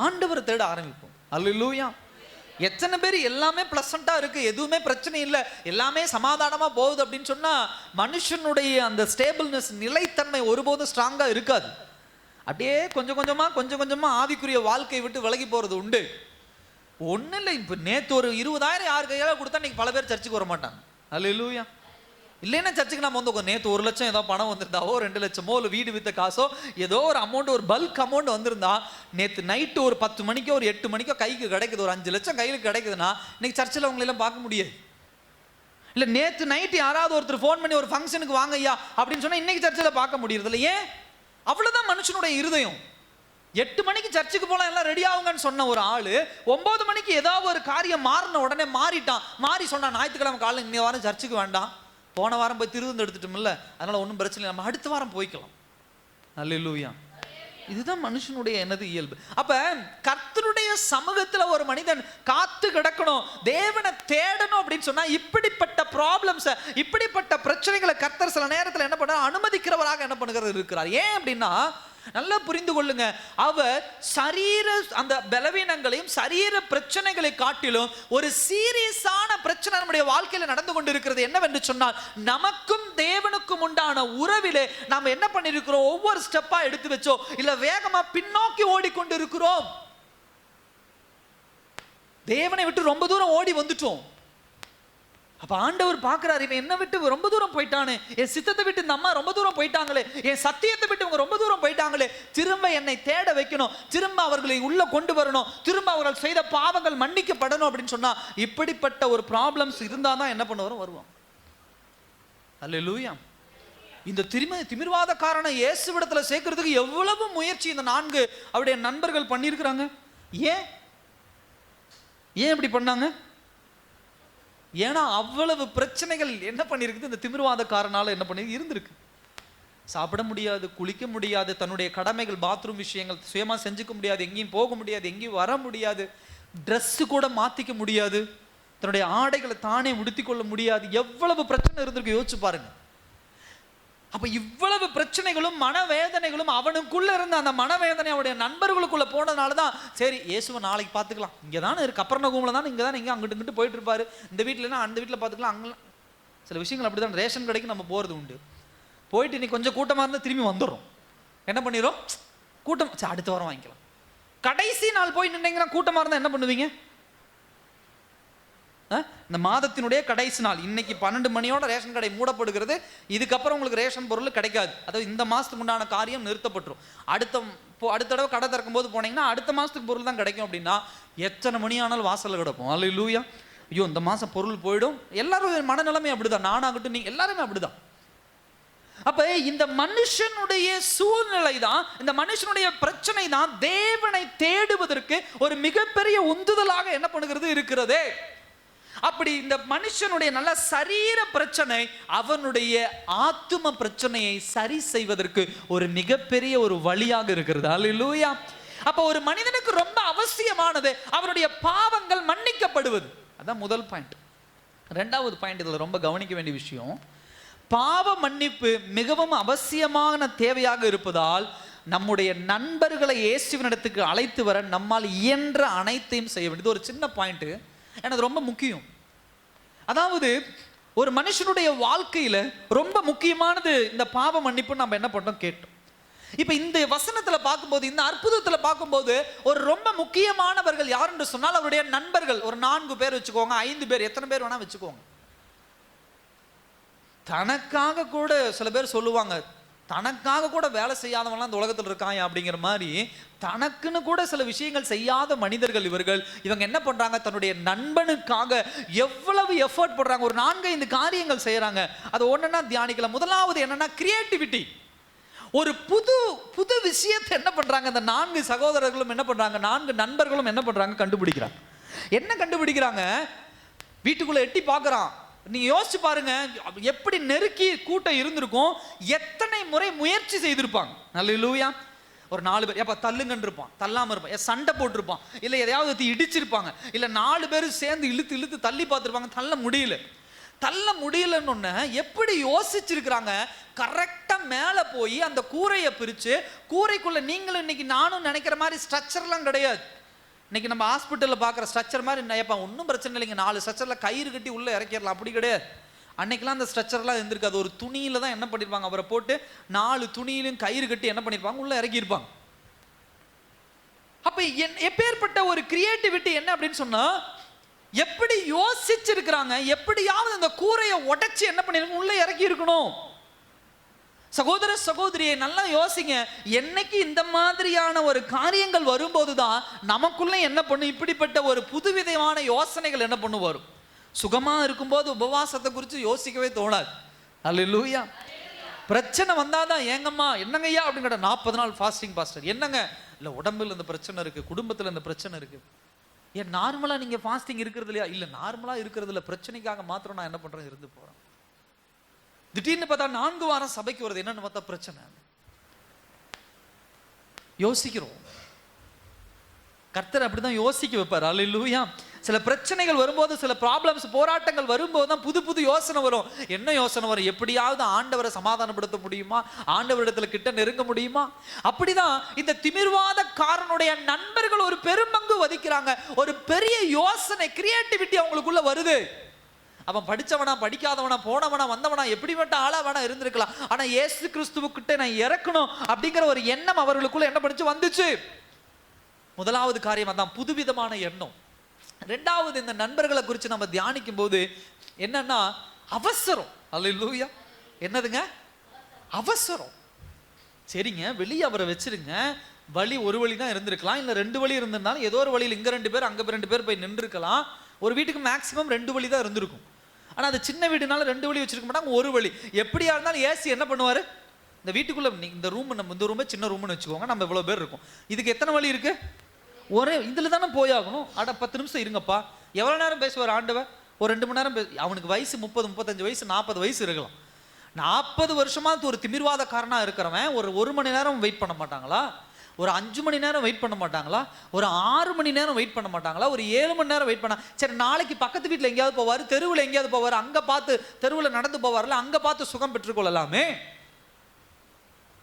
ஆண்டவரை தேட ஆரம்பிப்போம். அல்லேலூயா. எத்தனை பேர் எல்லாமே பிளசண்டா இருக்கு, எதுவுமே பிரச்சனை இல்லை, எல்லாமே சமாதானமா போகுது அப்படின்னு சொன்னா மனுஷனுடைய அந்த ஸ்டேபிள்னஸ், நிலைத்தன்மை ஒருபோதும் ஸ்ட்ராங்கா இருக்காது. அப்படியே கொஞ்சம் கொஞ்சமா ஆவிக்குரிய வாழ்க்கையை விட்டு விலகி போறது உண்டு. ஒன்றும் இல்லை, இப்போ நேற்று ஒரு 20,000 யார் கையால் கொடுத்தா இன்னைக்கு பல பேர் சர்ச்சுக்கு வர மாட்டாங்க. அல்லேலூயா. இல்லைன்னா சர்ச்சுக்கு நம்ம வந்து நேற்று 1 லட்சம் ஏதோ பணம் வந்திருந்தாவோ, 2 லட்சமோ, இல்லை வீடு வித்த காசோ, ஏதோ ஒரு அமௌண்ட், ஒரு பல்க் அமௌண்ட் வந்திருந்தா, நேற்று நைட்டு ஒரு 10 மணிக்கோ ஒரு 8 மணிக்கோ கைக்கு கிடைக்குது, ஒரு 5 லட்சம் கையில் கிடைக்குதுன்னா இன்னைக்கு சர்ச்சில் அவங்களெல்லாம் பார்க்க முடியாது. இல்லை நேற்று நைட்டு யாராவது ஒருத்தர் ஃபோன் பண்ணி ஒரு ஃபங்க்ஷனுக்கு வாங்க ஐயா அப்படின்னு சொன்னால் இன்னைக்கு சர்ச்சில் பார்க்க முடியறது இல்லை. ஏன்? அவ்வளோதான் மனுஷனுடைய இருதயம். 8 மணிக்கு சர்ச்சுக்கு போலாம், எல்லாம் ரெடி ஆகுங்கன்னு சொன்ன ஒரு ஆளு 9 மணிக்கு ஏதாவது ஒரு காரியம் மாறின உடனே மாறி சொன்னா, ஞாயிற்றுக்கிழமை காலையில் இன்னொரு வாரம் சர்ச்சுக்கு வேண்டாம், போன வாரம் போய் திருவிருந்து எடுத்துட்டோம்ல, அதனால ஒன்றும் பிரச்சனை இல்லை, நம்ம அடுத்த வாரம் போய்க்கலாம். அல்லேலூயா. இதுதான் மனுஷனுடைய என்னது இயல்பு. அப்ப கர்த்தருடைய சமூகத்துல ஒரு மனிதன் காத்து கிடக்கணும், தேவனை தேடணும் அப்படின்னு சொன்னா இப்படிப்பட்ட ப்ராப்ளம்ஸ், இப்படிப்பட்ட பிரச்சனைகளை கர்த்தர் சில நேரத்தில் என்ன பண்ண அனுமதிக்கிறவராக என்ன பண்ணுகிறது இருக்கிறார். ஏன் அப்படின்னா நல்லா புரிந்து கொள்ளுங்க, அவர் சரீர அந்த பலவீனங்களையும் சரீர பிரச்சனைகளை காட்டிலும் ஒரு சீரியஸான பிரச்சனை நம்முடைய வாழ்க்கையில் நடந்து கொண்டு இருக்கிறது. என்னவென்று சொன்னால், நமக்கும் தேவனுக்கும் உண்டான உறவிலே நாம் என்ன பண்ணிருக்கிறோம், ஒவ்வொரு ஸ்டெப்பா எடுத்து வச்சோ இல்ல வேகமா பின்னோக்கி ஓடிக்கொண்டு இருக்கிறோம். தேவனை விட்டு ரொம்ப தூரம் ஓடி வந்துட்டோம். அப்ப ஆண்டவர் பார்க்கிறார், இவன் என்ன விட்டு ரொம்ப தூரம் போயிட்டானே, என் சித்தத்தை விட்டு இந்த அம்மா ரொம்ப தூரம் போயிட்டாங்களே, என் சத்தியத்தை விட்டு இவங்க ரொம்ப தூரம் போயிட்டாங்களே, திரும்ப என்னை தேட வைக்கணும், திரும்ப அவர்களை உள்ள கொண்டு வரணும், திரும்ப அவர்கள் செய்த பாவங்கள் மன்னிக்கப்படணும் அப்படின்னு சொன்னா இப்படிப்பட்ட ஒரு ப்ராப்ளம்ஸ் இருந்தாதான் என்ன பண்ணுவாரும் வருவான். அல்லேலூயா. இந்த திமிர்வாதக்காரனை இயேசுவிடத்துல சேர்க்கிறதுக்கு எவ்வளவு முயற்சி இந்த 4 அவருடைய நண்பர்கள் பண்ணியிருக்கிறாங்க. ஏன் இப்படி பண்ணாங்க? ஏன்னா அவ்வளவு பிரச்சனைகள் என்ன பண்ணிருக்குது, இந்த திமிர்வாதக்காரனால என்ன பண்ணி இருந்திருக்கு. சாப்பிட முடியாது, குளிக்க முடியாது, தன்னுடைய கடமைகள் பாத்ரூம் விஷயங்கள் சுயமா செஞ்சுக்க முடியாது, எங்கேயும் போக முடியாது, எங்கேயும் வர முடியாது, ட்ரெஸ் கூட மாத்திக்க முடியாது, தன்னுடைய ஆடைகளை தானே உடுத்தி கொள்ள முடியாது. எவ்வளவு பிரச்சனை இருந்திருக்கு யோசிச்சு பாருங்க. அப்ப இவ்வளவு பிரச்சனைகளும் மனவேதனைகளும் அவனுக்குள்ள இருந்த அந்த மனவேதனை அவருடைய நண்பர்களுக்குள்ள போனதுனாலதான் சரி இயேசுவை நாளைக்கு பார்த்துக்கலாம், இங்கே தானே இருக்கு, கப்பர்நகூம்ல தான், இங்கே தான், இங்கே அங்கிட்டு இங்கிட்டு போயிட்டு இருப்பாரு, இந்த வீட்டிலனா அந்த வீட்டில் பார்த்துக்கலாம், அங்கெல்லாம் சில விஷயங்கள் அப்படிதான். ரேஷன் கடைக்கு நம்ம போகிறது உண்டு, போயிட்டு இன்னைக்கு கொஞ்சம் கூட்டமாக இருந்தால் திரும்பி வந்துடும், என்ன பண்ணிடும் கூட்டம், சரி அடுத்த வாரம் வாங்கிக்கலாம். கடைசி நாள் போய் நின்னீங்கன்னா கூட்டமாக இருந்தால் என்ன பண்ணுவீங்க? இந்த மாதத்தினுடைய கடைசி நாள் இன்னைக்கு 12 மணியோட ரேஷன் கடை மூடப்படுகிறது, இதுக்கப்புறம் உங்களுக்கு ரேஷன் பொருள் கிடைக்காது, அதாவது இந்த மாதத்துக்கு உண்டான காரியம் நிறுத்தப்பட்டுரும். அடுத்த தடவை கடை திறக்கும் போது போனீங்கன்னா அடுத்த மாதத்துக்கு பொருள் தான் கிடைக்கும் அப்படின்னா எத்தனை மணி ஆனாலும் வாசலில் கிடப்போம். அல்லேலூயா. ஐயோ இந்த மாதம் பொருள் போயிடும். எல்லாரும் மனநிலைமை அப்படிதான், நானாகட்டும் நீங்க எல்லாருமே அப்படிதான். அப்ப இந்த மனுஷனுடைய சூழ்நிலை தான், இந்த மனுஷனுடைய பிரச்சனை தான் தேவனை தேடுவதற்கு ஒரு மிகப்பெரிய உந்துதலாக என்ன பண்ணுகிறது இருக்கிறதே. அப்படி இந்த மனுஷனுடைய நல்ல சரீர பிரச்சனை அவனுடைய ஆத்தும பிரச்சனையை சரி செய்வதற்கு ஒரு மிகப்பெரிய ஒரு வழியாக இருக்கிறது. அல்லேலூயா. அப்ப ஒரு மனிதனுக்கு ரொம்ப அவசியமானது அவனுடைய பாவங்கள் மன்னிக்கப்படுவது. அதான் முதல் பாயிண்ட். ரெண்டாவது பாயிண்ட் இதுல ரொம்ப கவனிக்க வேண்டிய விஷயம், பாவ மன்னிப்பு மிகவும் அவசியமான தேவையாக இருப்பதால் நம்முடைய நண்பர்களை இயேசுவினிடத்துக்கு அழைத்து வர நம்மால் இயன்ற அனைத்தையும் செய்ய வேண்டியது. ஒரு சின்ன பாயிண்ட், எனக்கு ரொம்ப முக்கியம். அதாவது ஒரு மனுஷனுடைய வாழ்க்கையில ரொம்ப முக்கியமானது இந்த பாவ மன்னிப்பு. நம்ம என்ன பண்ணோம் கேட்டோம். இப்ப இந்த வசனத்துல பார்க்கும்போது, இந்த அற்புதத்துல பார்க்கும்போது ஒரு ரொம்ப முக்கியமானவர்கள் யார் என்று சொன்னால் அவருடைய நண்பர்கள். ஒரு 4 பேர் வச்சுக்கோங்க, 5 பேர், எத்தனை பேர் வேணா வச்சுக்கோங்க. தனக்காக கூட சில பேர் சொல்லுவாங்க, தனக்காக கூட வேலை செய்யாதவங்களாம் இந்த உலகத்தில் இருக்காங்க அப்படிங்கிற மாதிரி தனக்குன்னு கூட சில விஷயங்கள் செய்யாத மனிதர்கள் இவர்கள். இவங்க என்ன பண்றாங்க, தன்னுடைய நண்பனுக்காக எவ்வளவு எஃபர்ட் போடுறாங்க. ஒரு 4-5 காரியங்கள் செய்யறாங்க. அது ஒண்ணுன்னா தியானிக்கலாம். முதலாவது என்னன்னா கிரியேட்டிவிட்டி. ஒரு புது விஷயத்தை என்ன பண்றாங்க இந்த 4 சகோதரர்களும் என்ன பண்றாங்க, 4 நண்பர்களும் என்ன பண்றாங்க, கண்டுபிடிக்கிறாங்க. என்ன கண்டுபிடிக்கிறாங்க, வீட்டுக்குள்ள எட்டி பார்க்கறான். நீங்க யோசிச்சு பாருங்க, எப்படி நெருக்கி கூட்டம் இருந்திருக்கும், எத்தனை முறை முயற்சி செய்திருப்பாங்க. அல்லேலூயா. ஒரு 4 பேர் எப்ப தள்ளுங்கன்னு இருப்பான், தள்ளாம இருப்பான், சண்டை போட்டிருப்பான், இல்ல எதையாவது இடிச்சிருப்பாங்க, இல்ல 4 பேர் சேர்ந்து இழுத்து தள்ளி பார்த்துருப்பாங்க, தள்ள முடியலன்னு எப்படி யோசிச்சிருக்கிறாங்க. கரெக்டா மேல போய் அந்த கூரையை பிரிச்சு, கூரைக்குள்ள நீங்களும் இன்னைக்கு நானும் நினைக்கிற மாதிரி ஸ்ட்ரக்சர்லாம் கிடையாது. இன்னைக்கு நம்ம ஹாஸ்பிட்டலில் பார்க்குற ஸ்ட்ரக்சர் மாதிரி எப்போ ஒன்றும் பிரச்சனை இல்லைங்க, 4 ஸ்ட்ரக்சரில் கயிறு கட்டி உள்ளே இறக்கிடலாம், அப்படி கிடையாது. அன்னைக்கெல்லாம் அந்த ஸ்ட்ரக்சர்லாம் இருந்திருக்காது. ஒரு துணியில் தான் என்ன பண்ணியிருப்பாங்க, அவரை போட்டு 4 துணியிலும் கயிறு கட்டி என்ன பண்ணியிருப்பாங்க, உள்ளே இறக்கியிருப்பாங்க. அப்போ எப்பேற்பட்ட ஒரு கிரியேட்டிவிட்டி என்ன அப்படின்னு சொன்னால், எப்படி யோசிச்சிருக்கிறாங்க, எப்படியாவது அந்த கூரையை உடைச்சி என்ன பண்ணிருக்கணும், உள்ளே இறக்கி இருக்கணும். சகோதர சகோதரியை நல்லா யோசிங்க. என்னைக்கு இந்த மாதிரியான ஒரு காரியங்கள் வரும்போதுதான் நமக்குள்ள என்ன பண்ணும், இப்படிப்பட்ட ஒரு புதுவிதமான யோசனைகள் என்ன பண்ணு வரும். சுகமா இருக்கும்போது உபவாசத்தை குறித்து யோசிக்கவே தோணாது. அல்லேலூயா. பிரச்சனை வந்தாதான் ஏங்கம்மா என்னங்கய்யா அப்படின்னு கேட்ட 40 நாள் ஃபாஸ்டிங் பாஸ்டர். என்னங்க, இல்லை உடம்புல இந்த பிரச்சனை இருக்கு, குடும்பத்தில் இந்த பிரச்சனை இருக்கு. ஏன் நார்மலா நீங்க ஃபாஸ்டிங் இருக்கிறது இல்லையா? இல்லை நார்மலா இருக்கிறது இல்லை, பிரச்சனைக்காக மாத்திரம் நான் என்ன பண்றேன், இருந்து போறேன். திடீர்னு பார்த்தா 4 வாரம் சபைக்கு வருது, என்னன்னு பார்த்தா பிரச்சனை. யோசிக்கிறோம். கர்த்தர் அப்படிதான் யோசிக்க வைப்பார். அல்லேலூயா. சில பிரச்சனைகள் வரும்போது, சில ப்ராப்ளம்ஸ் போராட்டங்கள் வரும்போது தான் புது யோசனை வரும். என்ன யோசனை வரும், எப்படியாவது ஆண்டவரை சமாதானப்படுத்த முடியுமா, ஆண்டவரிடத்துல கிட்ட நெருங்க முடியுமா. அப்படிதான் இந்த திமிர்வாதக்காரனுடைய நண்பர்கள் ஒரு பெரும்பங்கு வகிக்கிறாங்க. ஒரு பெரிய யோசனை, கிரியேட்டிவிட்டி அவங்களுக்குள்ள வருது. அவன் படிச்சவனா படிக்காதவனா போனவனா வந்தவனா எப்படிப்பட்ட ஆளா வேணா இருந்திருக்கலாம், ஆனா இயேசு கிறிஸ்துவுக்கிட்ட நான் இறக்கணும் அப்படிங்கிற ஒரு எண்ணம் அவர்களுக்குள்ள என்ன படிச்சு வந்துச்சு. முதலாவது காரியம் அதான், புதுவிதமான எண்ணம். ரெண்டாவது, இந்த நண்பர்களை குறித்து நம்ம தியானிக்கும் போது என்னன்னா அவசரம். அல்லேலூயா. என்னதுங்க, அவசரம். சரிங்க, வெளியே அவரை வச்சிருங்க, வழி ஒரு வழி தான் இருந்திருக்கலாம், இல்லை 2 வழி இருந்திருந்தாலும் ஏதோ ஒரு வழியில் இங்க 2 பேர் அங்க 2 பேர் போய் நின்றுருக்கலாம். ஒரு வீட்டுக்கு மேக்சிமம் 2 வழி தான் இருந்திருக்கும். ஆனால் அது சின்ன வீடுனால 2 வழி வச்சிருக்க மாட்டாங்க, ஒரு வழி. எப்படியா இருந்தாலும் ஏசி என்ன பண்ணுவார், இந்த வீட்டுக்குள்ள இந்த ரூம், நம்ம இந்த ரூமே சின்ன ரூம்னு வச்சுக்கோங்க, நம்ம இவ்வளோ பேர் இருக்கும், இதுக்கு எத்தனை வழி இருக்கு, ஒரே இதில் தானே போயாகணும். 10 நிமிஷம் இருங்கப்பா, எவ்வளோ நேரம் பேசுவார் ஆண்டவர், ஒரு 2 மணி நேரம் அவனுக்கு வயசு 30, 35 வயசு, 40 வயசு இருக்கலாம். 40 வருஷமா ஒரு திமிர்வாதக்காரனா இருக்கிறவன் ஒரு 1 மணி நேரம் வெயிட் பண்ண மாட்டாங்களா, ஒரு 5 மணி நேரம் வெயிட் பண்ண மாட்டாங்களா, ஒரு 6 மணி நேரம் வெயிட் பண்ண மாட்டாங்களா, ஒரு 7 மணி நேரம் வெயிட் பண்ண. சரி, நாளைக்கு பக்கத்து வீட்டில் எங்கேயாவது போவார், தெருவில் எங்கேயாவது போவார், அங்கே பார்த்து தெருவில் நடந்து போவார்ல, அங்கே பார்த்து சுகம் பெற்றுக்கொள்ளலாமே.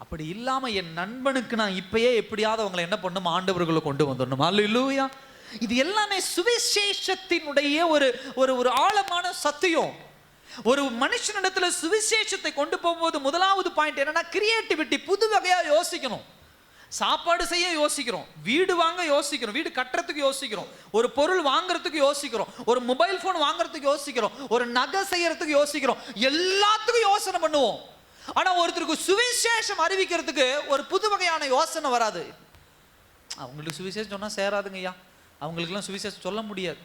அப்படி இல்லாம என் நண்பனுக்கு நான் இப்பயே எப்படியாவது அவங்களை என்ன பண்ணும், ஆண்டவர்களை கொண்டு வந்துடணும். அல்லேலூயா. இது எல்லாமே சுவிசேஷத்தினுடைய ஒரு ஒரு ஆழமான சத்தியம். ஒரு மனுஷனிடத்துல சுவிசேஷத்தை கொண்டு போகும்போது முதலாவது பாயிண்ட் என்னன்னா கிரியேட்டிவிட்டி. புது வகையா யோசிக்கணும். சாப்பாடு செய்ய யோசிக்கிறோம், வீடு வாங்க யோசிக்கிறோம், வீடு கட்டுறதுக்கு யோசிக்கிறோம், ஒரு பொருள் வாங்குறதுக்கு யோசிக்கிறோம், ஒரு மொபைல் போன் வாங்குறதுக்கு யோசிக்கிறோம், ஒரு நகை செய்யறதுக்கு யோசிக்கிறோம், எல்லாத்துக்கும் யோசனை பண்ணுவோம். ஆனா ஒருத்தருக்கு சுவிசேஷம் அறிவிக்கிறதுக்கு ஒரு புது வகையான யோசனை வராது. அவங்களுக்கு சுவிசேஷம் சொன்னா சேராதுங்க ஐயா, அவங்களுக்கெல்லாம் சுவிசேஷம் சொல்ல முடியாது.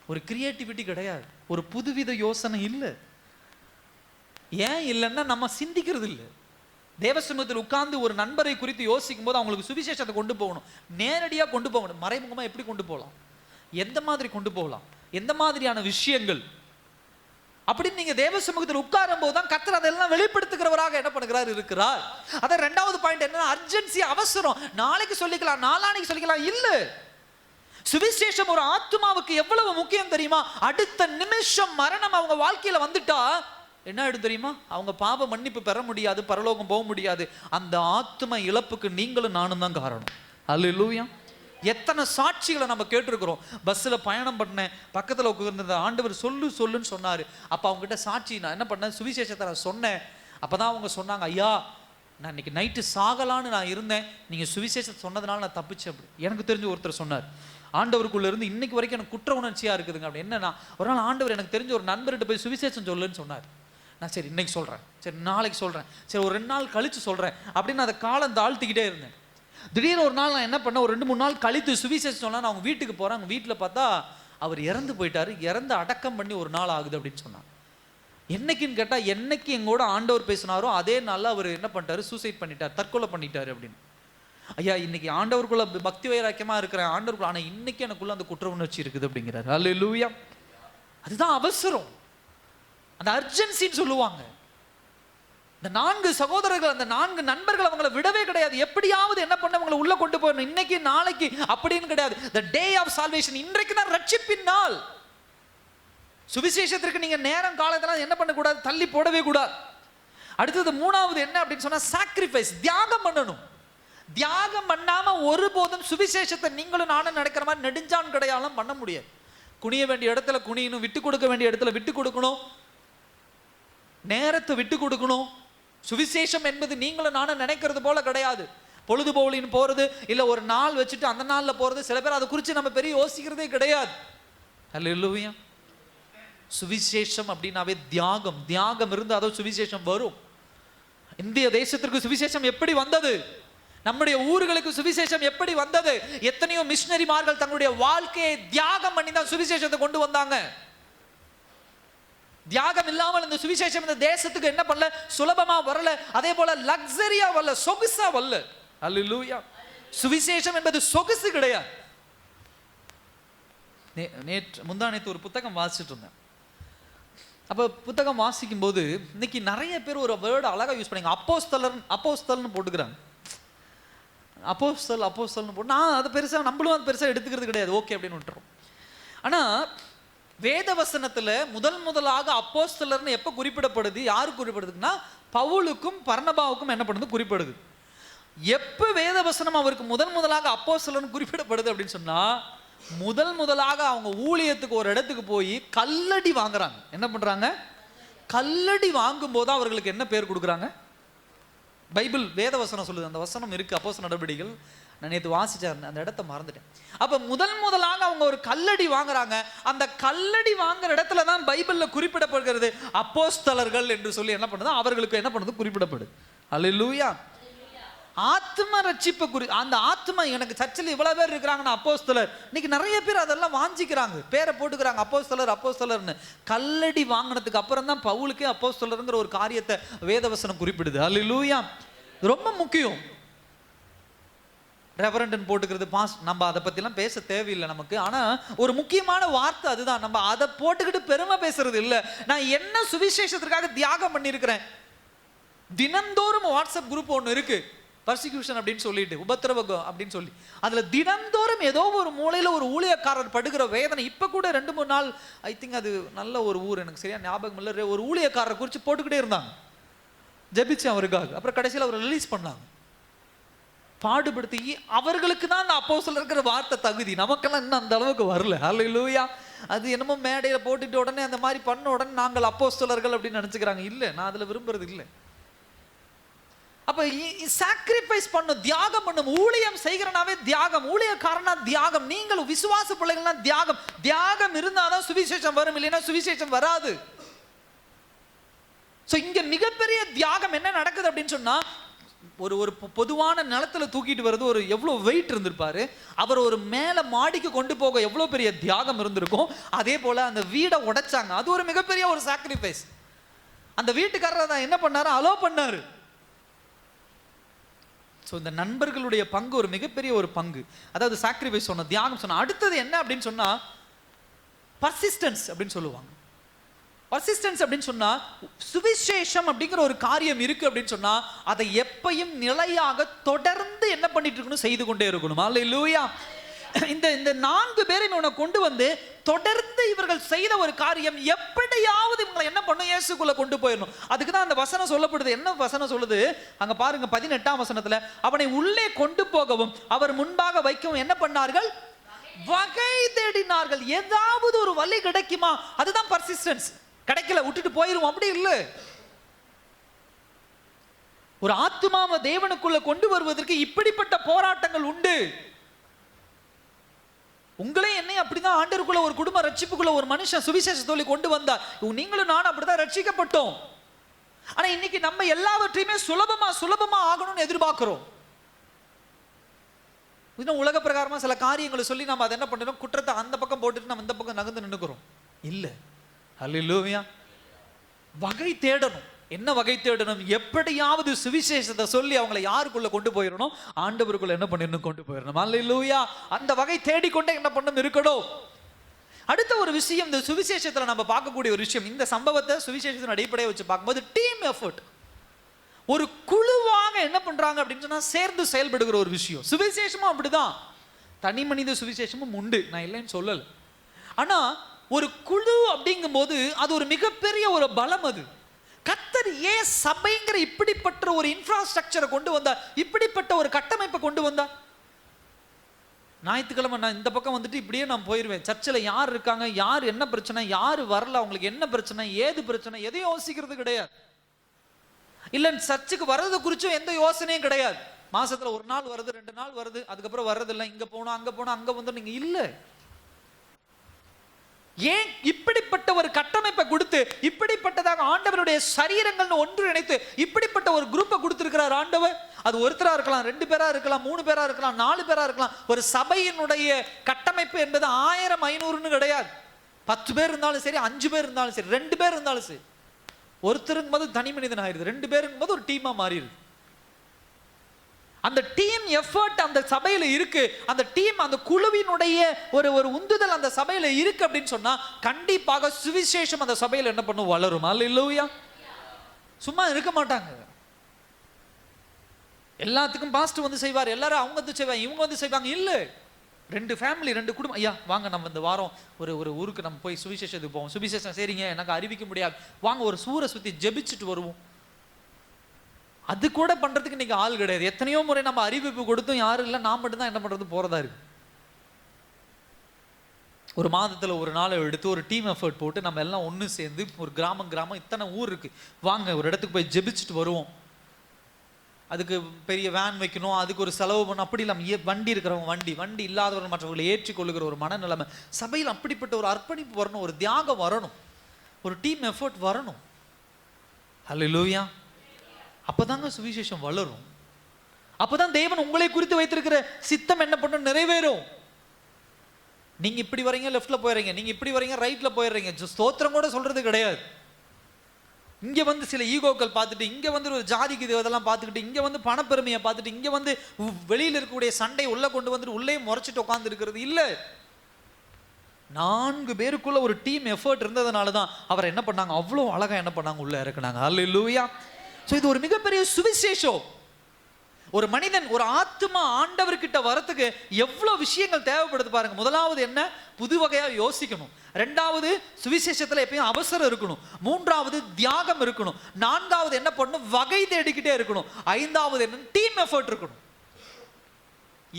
ஒரு கிரியேட்டிவிட்டி கிடையாது, ஒரு புதுவித யோசனை இல்லை. ஏன் இல்லைன்னா நம்ம சிந்திக்கிறது இல்லை. தேவசமூகத்தில் உட்கார்ந்து ஒரு நண்பரை குறித்து யோசிக்கும் போது அவங்களுக்கு சுவிசேஷத்தை கொண்டு போகணும், நேரடியாக கொண்டு போகணும். மறைமுகமாக எப்படி கொண்டு போகலாம், எந்த மாதிரி கொண்டு போகலாம், எந்த மாதிரியான விஷயங்கள் அப்படின்னு நீங்க தேவ சமூகத்தில் உட்காரும் போது தான் கர்த்தர் அதெல்லாம் வெளிப்படுத்துகிறவராக என்ன பண்ணுகிறார் இருக்கிறார். அதான் ரெண்டாவது பாயிண்ட் என்ன, அர்ஜென்சி, அவசரம். நாளைக்கு சொல்லிக்கலாம், நாளானைக்கு சொல்லிக்கலாம் இல்ல. சுவிசேஷம் ஒரு ஆத்மாவுக்கு எவ்வளவு முக்கியம் தெரியுமா? அடுத்த நிமிஷம் மரணம் அவங்க வாழ்க்கையில வந்துட்டா என்ன ஆயிடும் தெரியுமா? அவங்க பாவ மன்னிப்பு பெற முடியாது, பரலோகம் போக முடியாது. அந்த ஆத்ம இழப்புக்கு நீங்களும் நானும் தான் காரணம். அல்லேலூயா. எத்தனை சாட்சிகளை நம்ம கேட்டிருக்கிறோம். பஸ்ஸில் பயணம் பண்ணேன், பக்கத்தில் உட்கார்ந்த ஆண்டவர் சொல்லுன்னு சொன்னார். அப்போ அவங்ககிட்ட சாட்சி நான் என்ன பண்ணேன், சுவிசேஷத்தை நான் சொன்னேன். அப்போ தான் அவங்க சொன்னாங்க, ஐயா நான் இன்னைக்கு நைட்டு சாகலான்னு நான் இருந்தேன், நீங்கள் சுவிசேஷத்தை சொன்னதுனால நான் தப்பிச்சேன். அப்படி எனக்கு தெரிஞ்ச ஒருத்தர் சொன்னார், ஆண்டவருக்குள்ள இருந்து இன்னைக்கு வரைக்கும் எனக்கு குற்ற உணர்ச்சியாக இருக்குதுங்க. அப்படி என்னன்னா, ஒரு நாள் ஆண்டவர் எனக்கு தெரிஞ்ச ஒரு நண்பர்கிட்ட போய் சுவிசேஷம் சொல்லுன்னு சொன்னார். நான் சரி இன்னைக்கு சொல்கிறேன், சரி நாளைக்கு சொல்கிறேன், சரி ஒரு 2 நாள் கழித்து சொல்கிறேன் அப்படின்னு அதை காலம் தாழ்த்திக்கிட்டே இருந்தேன். திடீர்னு ஒரு நாள் நான் என்ன பண்ணேன், ஒரு 2-3 நாள் கழித்து சுவிசேஷம் சொன்னால் நான் அவங்க வீட்டுக்கு போகிறேன். அவங்க வீட்டில் பார்த்தா அவர் இறந்து போயிட்டார், இறந்து அடக்கம் பண்ணி 1 நாள் ஆகுது அப்படின்னு சொன்னாங்க. என்னைக்குன்னு கேட்டால், என்னைக்கு எங்களோட ஆண்டவர் பேசினாரோ அதே நாளில் அவர் என்ன பண்ணிட்டாரு, சூசைட் பண்ணிட்டார், தற்கொலை பண்ணிட்டார் அப்படின்னு. ஐயா இன்னைக்கு ஆண்டவருக்குள்ள பக்தி வைராக்கியமாக இருக்கிறேன், ஆண்டவருக்குள்ள, ஆனால் இன்னைக்கு எனக்குள்ள அந்த குற்ற உணர்ச்சி இருக்குது அப்படிங்கிறார். அல்லேலூயா. அதுதான் அவசரம், அந்த அர்ஜென்சின்னு சொல்லுவாங்க. இந்த 4 சகோதரர்கள், அந்த 4 நண்பர்கள் அவங்களை விடவே கிடையாது. எப்படியாவது என்ன பண்ண அவங்களை உள்ள கொண்டு போகணும், இன்னைக்கு நாளைக்கு அப்படின்னு கிடையாது. the day of salvation, இன்றைக்கு தான் ரட்சிப்பின் நாள். சுவிசேஷத்திற்கு நீங்க நேரம் காலத்துல என்ன பண்ணக்கூடாது, தள்ளி போடவே கூடாது. அடுத்தது 3வது என்ன அப்படின்னு சொன்னா, சாக்ரிஃபைஸ், தியாகம் பண்ணணும். தியாகம் பண்ணாம ஒருபோதும் சுவிசேஷத்தை நீங்களும் நானும் நடக்கிற மாதிரி நெடுஞ்சான் கிடையாலும் பண்ண முடியாது. குனிய வேண்டிய இடத்துல குனியணும், விட்டு கொடுக்க வேண்டிய இடத்துல விட்டு கொடுக்கணும், நேரத்தை விட்டு கொடுக்கணும். சுவிசேஷம் என்பது நீங்களும் நானும் நினைக்கிறது போல கிடையாது. பொழுதுபோலின்னு போறது, இல்ல ஒரு நாள் வச்சுட்டு அந்த நாள்ல போறது. சில பேர் அதை குறித்து நம்ம பெரிய யோசிக்கிறதே கிடையாது. அல்லேலூயா. சுவிசேஷம் அப்படின்னாவே தியாகம். தியாகம் இருந்து அதோ சுவிசேஷம் வரும். இந்திய தேசத்திற்கு சுவிசேஷம் எப்படி வந்தது, நம்முடைய ஊர்களுக்கு சுவிசேஷம் எப்படி வந்தது? எத்தனையோ மிஷனரிமார்கள் தங்களுடைய வாழ்க்கையை தியாகம் பண்ணி தான் சுவிசேஷத்தை கொண்டு வந்தாங்க. தியாகம் இல்லாமல் இந்த சுவிசேஷம் இந்த தேசத்துக்கு என்ன பண்ணல, சுலபமா வரல, அதே போல லக்ஸரியா வரல, சொகுசா வரல. அல்லேலூயா. சுவிசேஷம் என்பது சொகுசு கிடையாது. முந்தானேத்து ஒரு புத்தகம் வாசிச்சுட்டு இருந்தேன். அப்ப புத்தகம் வாசிக்கும் போது இன்னைக்கு நிறைய பேர் ஒரு வேர்டு அழகா யூஸ் பண்ணீங்க, அப்போஸ்தலர்னு போட்டுக்கிறாங்க. அப்போஸ்தல்னு போட்டு நான் அதை பெருசா நம்மளும் அது பெருசா எடுத்துக்கிறது கிடையாது, ஓகே அப்படின்னு விட்டுறோம். ஆனா வேத வசனத்துல முதலாக அப்போஸ்தலர்னு எப்ப குறிப்பிடப்படுது, யாரு குறிப்பிடுதுன்னா பவுலுக்கும் பர்னபாவுக்கும் என்ன பண்ணுது, குறிப்பிடுது. எப்ப வேத வசனம் அவருக்கு முதலாக அப்போஸ்தலர்னு குறிப்பிடப்படுது அப்படின்னு சொன்னா, முதலாக அவங்க ஊழியத்துக்கு ஒரு இடத்துக்கு போய் கல்லடி வாங்குறாங்க. என்ன பண்றாங்க, கல்லடி வாங்கும் போது அவர்களுக்கு என்ன பேர் கொடுக்குறாங்க, பைபிள் வேத வசனம் சொல்லுது. அந்த வசனம் இருக்கு, அப்போஸ்தலர் நடவடிக்கைகள். நான் நேற்று வாசிச்சேன், அந்த இடத்த மறந்துட்டேன். அப்ப முதலாக அவங்க ஒரு கல்லடி வாங்குறாங்க. அந்த கல்லடி வாங்குற இடத்துல தான் பைபிள்ல குறிப்பிடப்படுகிறது அப்போஸ்தலர்கள் என்று சொல்லி என்ன பண்ணுது, அவர்களுக்கு என்ன பண்ணுது, குறிப்பிடப்படுது. அல்லேலூயா. ஆத்ம ரட்சிப்பு அந்த ஆத்மா, எனக்கு சர்ச்சில் இவ்வளவு பேர் இருக்கிறாங்கன்னா அப்போஸ்தலர். இன்னைக்கு நிறைய பேர் அதெல்லாம் வாஞ்சிக்கிறாங்க, பேரை போட்டுக்கிறாங்க அப்போஸ்தலர்னு. கல்லடி வாங்கினதுக்கு அப்புறம் தான் பவுலுக்கே அப்போஸ்தலர்ங்கிற ஒரு காரியத்தை வேதவசனம் குறிப்பிடுது. அல்லேலூயா. ரொம்ப முக்கியம். ரெவரண்டன் போட்டுக்கிறது, பாஸ், நம்ம அதை பற்றிலாம் பேச தேவையில்லை நமக்கு. ஆனால் ஒரு முக்கியமான வார்த்தை அதுதான். நம்ம அதை போட்டுக்கிட்டு பெருமை பேசுறது இல்லை. நான் என்ன சுவிசேஷத்திற்காக தியாகம் பண்ணியிருக்கிறேன். தினந்தோறும் வாட்ஸ்அப் குரூப் ஒன்று இருக்கு, பர்சிக்யூஷன் அப்படின்னு சொல்லிட்டு, உபத்திரவகம் அப்படின்னு சொல்லி, அதுல தினந்தோறும் ஏதோ ஒரு மூலையில ஒரு ஊழியக்காரர் படுகிற வேதனை. இப்ப கூட 2-3 நாள், ஐ திங்க் அது நல்ல ஒரு ஊர், எனக்கு சரியா ஞாபகம் இல்லை, ஒரு ஊழியக்காரரை குறித்து போட்டுக்கிட்டே இருந்தாங்க. ஜெபிச்சேன் அவருக்காக. அப்புறம் கடைசியில் அவரை ரிலீஸ் பண்ணாங்க. பாடுபடுத்தி அவர்களுக்கு தான் அந்த அப்போஸ்தலர் இருக்கிற வார்த்தை தகுதி, நமக்கெல்லாம் இன்னும் அந்த அளவுக்கு வரல. ஹல்லேலூயா. அது என்னமோ மேடையில் போட்டுட்டு உடனே அந்த மாதிரி பண்ண உடனே நாங்கள் அப்போஸ்தலர்கள் அப்படின்னு நினச்சிக்கிறாங்க. இல்லை, நான் அதில் விரும்புறது இல்லை. அப்போ சாக்ரிஃபைஸ் பண்ணும், தியாகம் பண்ணும். ஊழியம் செய்கிறனாவே தியாகம், ஊழியக்காரனா தியாகம். நீங்கள் விசுவாச பிள்ளைகள்னா தியாகம். தியாகம் இருந்தாதான் சுவிசேஷம் வரும், இல்லைன்னா சுவிசேஷம் வராது. ஸோ இங்கே மிகப்பெரிய தியாகம் என்ன நடக்குது அப்படின்னு சொன்னால், ஒரு பொதுவான நிலத்துல தூக்கிட்டு வருது, ஒரு எவ்வளோ வெயிட் இருந்திருப்பாரு. அவர் ஒரு மேலே மாடிக்கு கொண்டு போக எவ்வளோ பெரிய தியாகம் இருந்திருக்கும். அதே போல் அந்த வீடை உடைச்சாங்க, அது ஒரு மிகப்பெரிய ஒரு சாக்ரிஃபைஸ். அந்த வீட்டுக்காரர் தான் என்ன பண்ணாரு, அலோ பண்ணாரு. ஸோ இந்த நண்பர்களுடைய பங்கு ஒரு மிகப்பெரிய ஒரு பங்கு. அதாவது சாக்ரிஃபைஸ் சொன்ன, தியாகம் சொன்ன. அடுத்தது என்ன அப்படின்னு சொன்னா, பர்சிஸ்டன்ஸ் அப்படின்னு சொல்லுவாங்க. பர்சிஸ்டன்ஸ் அப்படின்னு சொன்னா, சுவிசேஷம் அப்படிங்கிற ஒரு காரியம் இருக்கு அப்படின்னு சொன்னா, அதை எப்பையும் நிலையாக தொடர்ந்து என்ன பண்ணிட்டு இருக்கணும், செய்து கொண்டே இருக்கணும். அல்லேலூயா. இந்த 4 பேரையும் இவனை கொண்டு வந்து தொடர்ந்து இவர்கள் செய்த ஒரு காரியம், எப்படியாவது இவங்களை என்ன பண்ணும், இயேசுக்குள்ள கொண்டு போயிடணும். அதுக்கு தான் அந்த வசனம் சொல்லப்படுது. என்ன வசனம் சொல்லுது அங்க பாருங்க, 18ஆம் வசனத்துல, அவனை உள்ளே கொண்டு போகவும் அவர் முன்பாக வைக்கவும் என்ன பண்ணார்கள், வகை தேடினார்கள். ஏதாவது ஒரு வழி கிடைக்குமா, அதுதான் பர்சிஸ்டன்ஸ். கிடைக்கல விட்டுட்டு போயிருவோம், அப்படி இல்லை. ஒரு ஆத்துமாவை தேவனுக்குள்ள கொண்டு வருவதற்கு இப்படிப்பட்ட போராட்டங்கள் உண்டு. உங்களே என்னை அப்படிதான் ஆண்டவருக்குள்ள ஒரு குடும்ப ரட்சிப்புக்குள்ள ஒரு மனுஷன் சுவிசேஷ சொல்லி கொண்டு வந்தார். நீங்களும் நானும் அப்படிதான் ரட்சிக்கப்பட்டோம். ஆனா இன்னைக்கு நம்ம எல்லாவற்றையுமே சுலபமா ஆகணும்னு எதிர்பார்க்கிறோம். இன்னும் உலக பிரகாரமா சில காரியங்களை சொல்லி நம்ம அதை என்ன பண்றோம், குற்றத்தை அந்த பக்கம் போட்டுட்டு நம்ம இந்த பக்கம் நகர்ந்து நின்னுக்கிறோம். இல்ல, அல்லேலூயா. வகை தேடணும். என்ன வகை தேடணும், எப்படியாவது சுவிசேஷத்தை சொல்லி அவங்களை யாருக்குள்ள கொண்டு போயிடணும், ஆண்டவருக்குள்ள என்ன பண்ணிடணும், கொண்டு போயிடணும். அல்லேலூயா. அந்த வகை தேடிக்கொண்டே என்ன பண்ணணும் இருக்கணும். அடுத்த ஒரு விஷயம், இந்த சுவிசேஷத்துல நம்ம பார்க்கக்கூடிய ஒரு விஷயம், இந்த சம்பவத்தை சுவிசேஷத்தின் அடிப்படையை வச்சு பார்க்கும்போது டீம் எஃபர்ட், ஒரு குழுவாக என்ன பண்றாங்க அப்படின்னு சொன்னா சேர்ந்து செயல்படுகிற ஒரு விஷயம். சுவிசேஷமும் அப்படிதான், தனி மனித சுவிசேஷமும் உண்டு, நான் இல்லைன்னு சொல்லல. ஆனா ஒரு குழு அப்படிங்கும் போது அது ஒரு மிகப்பெரிய ஒரு பலம். அது கர்த்தர் ஏன் சபைங்கிற இப்படிப்பட்ட ஒரு இன்ஃப்ராஸ்ட்ரக்சரை கொண்டு வந்தார், இப்படிப்பட்ட ஒரு கட்டமைப்பை கொண்டு வந்தார். ஞாயிற்றுக்கிழமை நான் இந்த பக்கம் வந்துட்டு இப்படியே நான் போயிடுவேன். சர்ச்சில் யார் இருக்காங்க, யார் என்ன பிரச்சனை, யார் வரல, அவங்களுக்கு என்ன பிரச்சனை, ஏது பிரச்சனை, எதையும் யோசிக்கிறது கிடையாது. இல்லை, சர்ச்சுக்கு வர்றது குறிச்சும் எந்த யோசனையும் கிடையாது. மாசத்துல ஒரு நாள் வருது, 2 நாள் வருது, அதுக்கப்புறம் வர்றது இல்லை. இங்க போனோம், அங்க போனோம், அங்க வந்து நீங்க இல்லை. ஏன் இப்படிப்பட்ட ஒரு கட்டமைப்பை கொடுத்து, இப்படிப்பட்டதாக ஆண்டவருடைய சரீரங்கள் ஒன்று இணைத்து இப்படிப்பட்ட ஒரு குரூப்பை கொடுத்திருக்கிறார் ஆண்டவர். அது ஒருத்தரா இருக்கலாம், 2 பேரா இருக்கலாம், 3 பேரா இருக்கலாம், 4 பேரா இருக்கலாம். ஒரு சபையினுடைய கட்டமைப்பு என்பது 1000 500ன்னு கிடையாது. 10 பேர் இருந்தாலும் சரி, 5 பேர் இருந்தாலும் சரி, 2 பேர் இருந்தாலும் சரி. ஒருத்தருக்கும் போது தனி மனிதன் ஆயிருது, 2 பேருக்கும் போது ஒரு டீமா மாறிடுது. அந்த டீம் எஃபர்ட் அந்த சபையில இருக்கு, அந்த டீம் அந்த குழுவினுடைய ஒரு உந்துதல் அந்த சபையில இருக்கு அப்படின்னு சொன்னா கண்டிப்பாக சுவிசேஷம் அந்த சபையில என்ன பண்ணும், வளரும். அல்லேலூயா. சும்மா இருக்க மாட்டாங்க. எல்லாத்துக்கும் பாஸ்டர் வந்து செய்வார், எல்லாரும் அவங்க வந்து செய்வாங்க, இவங்க வந்து செய்வாங்க. இல்ல, 2 ஃபேமிலி, 2 குடும்பம், ஐயா வாங்க நம்ம இந்த வாரம் ஒரு ஊருக்கு நம்ம போய் சுவிசேஷத்துக்கு போவோம். சுவிசேஷம் சரிங்க, எனக்கு அறிவிக்க முடியாது, வாங்க ஒரு சூரை சுத்தி ஜெபிச்சுட்டு வருவோம். அது கூட பண்றதுக்கு இன்னைக்கு ஆள் கிடையாது. எத்தனையோ முறை நம்ம அறிவிப்பு கொடுத்தும் யாரும் இல்லை, நான் மட்டும்தான் என்ன பண்றது, போறதா இருக்கு. ஒரு மாதத்துல ஒரு நாளை எடுத்து ஒரு டீம் எஃபர்ட் போட்டு நம்ம எல்லாம் ஒன்று சேர்ந்து ஒரு கிராமம் இத்தனை ஊர் இருக்கு, வாங்க ஒரு இடத்துக்கு போய் ஜெபிச்சுட்டு வருவோம். அதுக்கு பெரிய வேன் வைக்கணும், அதுக்கு ஒரு செலவு பண்ணணும், அப்படி இல்லாமல் வண்டி இருக்கிறவங்க வண்டி இல்லாதவர்கள் மற்றவர்களை ஏற்றிக்கொள்ளுகிற ஒரு மனநிலைமை சபையில் அப்படிப்பட்ட ஒரு அர்ப்பணிப்பு வரணும், ஒரு தியாகம் வரணும், ஒரு டீம் எஃபர்ட் வரணும். அல்லேலூயா. அப்பதாங்க சுவிசேஷம் வளரும். அப்பதான் தேவன் உங்களை குறித்து வைத்திருக்கிற சித்தம் என்ன பண்ணும், நிறைவேறும். நீங்க இப்படி வரீங்க லெஃப்ட்ல போயிடுறீங்க, நீங்க இப்படி வரீங்க ரைட்ல போயிடுறீங்க, ஸ்தோத்திரம் கூட சொல்றது கிடையாது. இங்க வந்து சில ஈகோக்கள் பார்த்துட்டு, இங்க வந்து ஒரு ஜாதிக்கு இதெல்லாம் பார்த்துக்கிட்டு, இங்க வந்து பணப்பெருமையை பார்த்துட்டு, இங்க வந்து வெளியில இருக்கக்கூடிய சண்டை உள்ள கொண்டு வந்துட்டு உள்ளே முறைச்சிட்டு உட்கார்ந்து இருக்கிறது இல்ல. 4 பேருக்குள்ள ஒரு டீம் எஃபர்ட் இருந்ததுனால தான் அவர் என்ன பண்ணாங்க, அவ்வளோ அழகா என்ன பண்ணாங்க, உள்ள இறக்குனாங்க. அல்லேலூயா. ஸோ இது ஒரு மிகப்பெரிய சுவிசேஷம். ஒரு மனிதன், ஒரு ஆத்மா ஆண்டவர்கிட்ட வரத்துக்கு எவ்வளவு விஷயங்கள் தேவைப்படுது பாருங்க. முதலாவது என்ன? புது வகையா யோசிக்கணும். ரெண்டாவது, சுவிசேஷத்துல எப்பயும் அவசரம் இருக்கணும். மூன்றாவது, தியாகம் இருக்கணும். நான்காவது என்ன பண்ணணும்? வகை தேடிக்கிட்டே இருக்கணும். ஐந்தாவது என்ன? டீம் எஃபர்ட் இருக்கணும்.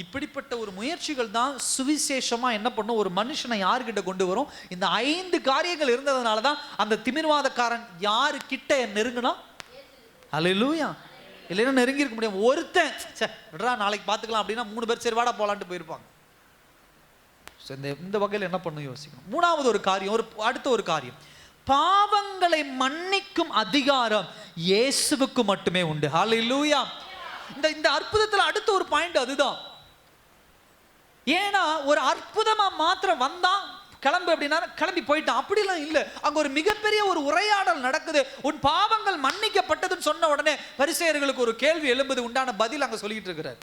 இப்படிப்பட்ட ஒரு முயற்சிகள் தான் சுவிசேஷமா என்ன பண்ணும்? ஒரு மனுஷனை யாருக்கிட்ட கொண்டு வரும்? இந்த 5 காரியங்கள் இருந்ததுனால தான் அந்த திமிர்வாதக்காரன் யாரு கிட்ட நெருங்கினா? அல்லேலூயா. இல்லைன்னா நெருங்கி இருக்க முடியும். ஒருத்தன் விட்றா நாளைக்கு பார்த்துக்கலாம் அப்படின்னா 3 பேர் சரி வாடா போலான்ட்டு போயிருப்பாங்க. இந்த வகையில் என்ன பண்ணும் யோசிக்கணும். மூணாவது ஒரு காரியம், அடுத்த ஒரு காரியம், பாவங்களை மன்னிக்கும் அதிகாரம் இயேசுவுக்கு மட்டுமே உண்டு. ஹல்லேலூயா. இந்த அற்புதத்தில் அடுத்த ஒரு பாயிண்ட் அதுதான். ஏன்னா ஒரு அற்புதமா மாத்திரம் வந்தா கிளம்பு அப்படின்னா கிளம்பி போயிட்டான், அப்படிலாம் இல்லை. அங்க ஒரு மிகப்பெரிய ஒரு உரையாடல் நடக்குது. உன் பாவங்கள் மன்னிக்கப்பட்டதுன்னு சொன்ன உடனே பரிசேயர்களுக்கு ஒரு கேள்வி எழும்புது. உண்டான பதில் அங்க சொல்லிட்டு இருக்கிறார்.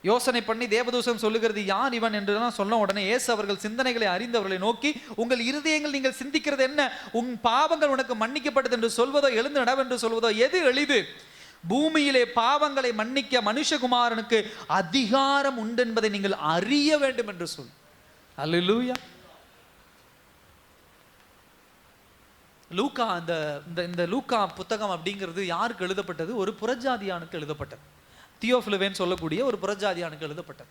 யோசனை பண்ணி தேவதூஷம் சொல்லுகிறது யார் இவன் என்று சொன்ன உடனே இயேசு அவர்கள் சிந்தனைகளை அறிந்தவர்களை நோக்கி, உங்கள் இருதயங்கள் நீங்கள் சிந்திக்கிறது என்ன? உன் பாவங்கள் உனக்கு மன்னிக்கப்பட்டது என்று சொல்வதோ எழுந்து நடவென்று சொல்வதோ எது எளிது? பூமியிலே பாவங்களை மன்னிக்க மனுஷகுமாரனுக்கு அதிகாரம் உண்டு என்பதை நீங்கள் அறிய வேண்டும் என்று சொல். அல்லேலூயா. லூக்கா, இந்த லூக்கா புத்தகம் அப்படிங்கிறது யாருக்கு எழுதப்பட்டது? ஒரு புறஜாதியானுக்கு எழுதப்பட்டது. தியோபிலுவேன்னு சொல்லக்கூடிய ஒரு புறஜாதியானுக்கு எழுதப்பட்டது.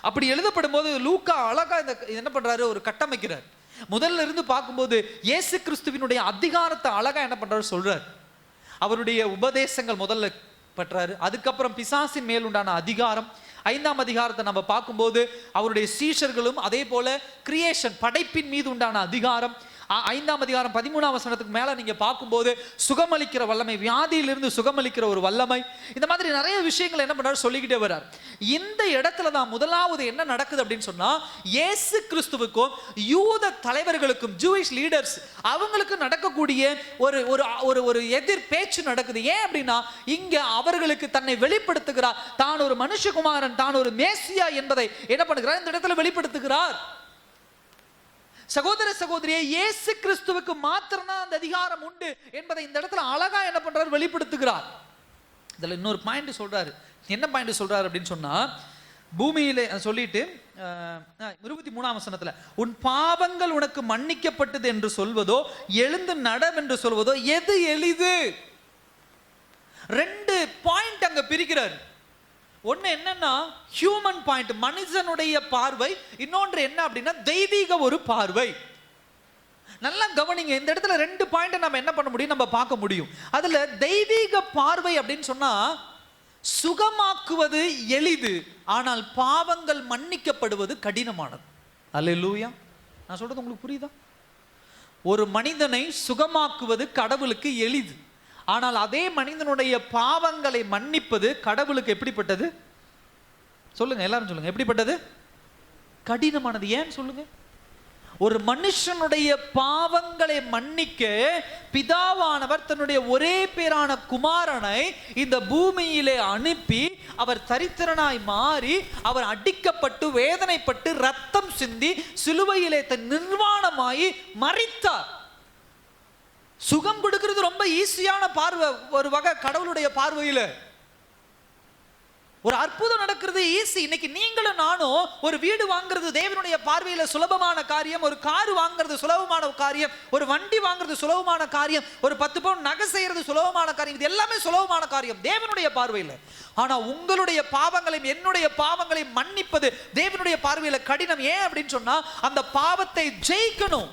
அப்படி எழுதப்படும் போது லூக்கா அழகா என்ன பண்றாரு? ஒரு கட்டமைக்கிறார். முதல்ல இருந்து பார்க்கும்போது இயேசு கிறிஸ்துவினுடைய அதிகாரத்தை அழகா என்ன பண்றாரு சொல்றாரு. அவருடைய உபதேசங்கள் முதல்ல பற்றாரு. அதுக்கப்புறம் பிசாசின் மேல் உண்டான அதிகாரம். 5ஆம் அதிகாரத்தை நம்ம பார்க்கும்போது அவருடைய சீஷர்களும் அதே போல கிரியேஷன், படைப்பின் மீது உண்டான அதிகாரம். 5ஆம் அதிகாரம் 13ஆம் வசனத்துக்கு மேல நீங்க பார்க்கும்போது சுகமளிக்கிற வல்லமை, வியாதியிலிருந்து சுகமளிக்கிற ஒரு வல்லமை, இந்த மாதிரி நிறைய விஷயங்கள் என்ன பண்றாரு சொல்லிக்கிட்டே வர்றார். இந்த இடத்துல தான் முதலாவது என்ன நடக்குது அப்படின்னு சொன்னா, இயேசு கிறிஸ்துவுக்கும் யூத தலைவர்களுக்கும், ஜூயிஷ் லீடர்ஸ் அவங்களுக்கு நடக்கக்கூடிய ஒரு எதிர் பேச்சு நடக்குது. ஏன் அப்படின்னா இங்க அவர்களுக்கு தன்னை வெளிப்படுத்துகிறார். தான் ஒரு மனுஷகுமாரன், தான் ஒரு மேசியா என்பதை என்ன பண்ணுகிறார்? இந்த இடத்துல வெளிப்படுத்துகிறார். சகோதர சகோதரியே, இயேசு கிறிஸ்துவுக்கு மாத்திரம்தான் அந்த அதிகாரம் உண்டு என்பதை இந்த இடத்துல அழகா என்ன பண்றாரு? வெளிப்படுத்துகிறார். இதுல இன்னொரு பாயிண்ட் சொல்றாரு. என்ன பாயிண்ட் சொல்றாரு அப்படின்னு சொன்னா, பூமியிலே சொல்லிட்டு 23ஆம் வசனத்துல, உன் பாவங்கள் உனக்கு மன்னிக்கப்பட்டது என்று சொல்வதோ எழுந்து நடவென்று சொல்வதோ எது எளிது? 2 பாயிண்ட் அங்க பிரிக்கிறார். ஒன்னு என்னன்னா ஹியூமன் பாயிண்ட், மனிதனுடைய பார்வை. இன்னொன்று என்ன அப்படின்னா தெய்வீக ஒரு பார்வை. நல்லா கவனிங்க. இந்த இடத்துல 2 பாயிண்ட் நம்ம என்ன பண்ண முடியும்? நம்ம பார்க்க முடியும். அதுல தெய்வீக பார்வை அப்படின்னு சொன்னா, சுகமாக்குவது எளிது, ஆனால் பாவங்கள் மன்னிக்கப்படுவது கடினமானது. அல்லேலூயா. நான் சொல்றது உங்களுக்கு புரியுதா? ஒரு மனிதனை சுகமாக்குவது கடவுளுக்கு எளிது, ஆனால் அதே மனிதனுடைய பாவங்களை மன்னிப்பது கடவுளுக்கு எப்படிப்பட்டது? சொல்லுங்க, எல்லாரும் சொல்லுங்க. எப்படிப்பட்டது? கடினமானது. ஏன் சொல்லுங்க? ஒரு மனுஷனுடைய பாவங்களை மன்னிக்க பிதாவானவர் தன்னுடைய ஒரே பேரான குமாரனை இந்த பூமியிலே அனுப்பி, அவர் தரித்திரனாய் மாறி, அவர் அடிக்கப்பட்டு வேதனைப்பட்டு ரத்தம் சிந்தி சிலுவையிலே தன் நிர்வாணமாயி மரித்தார். சுகம் கொடுக்கிறது ரொம்ப ஈஸியான பார்வை, ஒரு வகை கடவுளுடைய பார்வையில. ஒரு அற்புதம் நடக்கிறது ஈஸி. இன்னைக்கு நீங்களும் நானும் ஒரு வீடு வாங்குறது தேவனுடைய பார்வையில சுலபமான காரியம், ஒரு கார் வாங்குறது சுலபமான காரியம், ஒரு வண்டி வாங்குறது சுலபமான காரியம், ஒரு 10 பவுன் நகை செய்யறது சுலபமான காரியம். இது எல்லாமே சுலபமான காரியம் தேவனுடைய பார்வையில. ஆனா உங்களுடைய பாவங்களையும் என்னுடைய பாவங்களையும் மன்னிப்பது தேவனுடைய பார்வையில கடினம். ஏன் அப்படின்னு சொன்னா, அந்த பாவத்தை ஜெயிக்கணும்,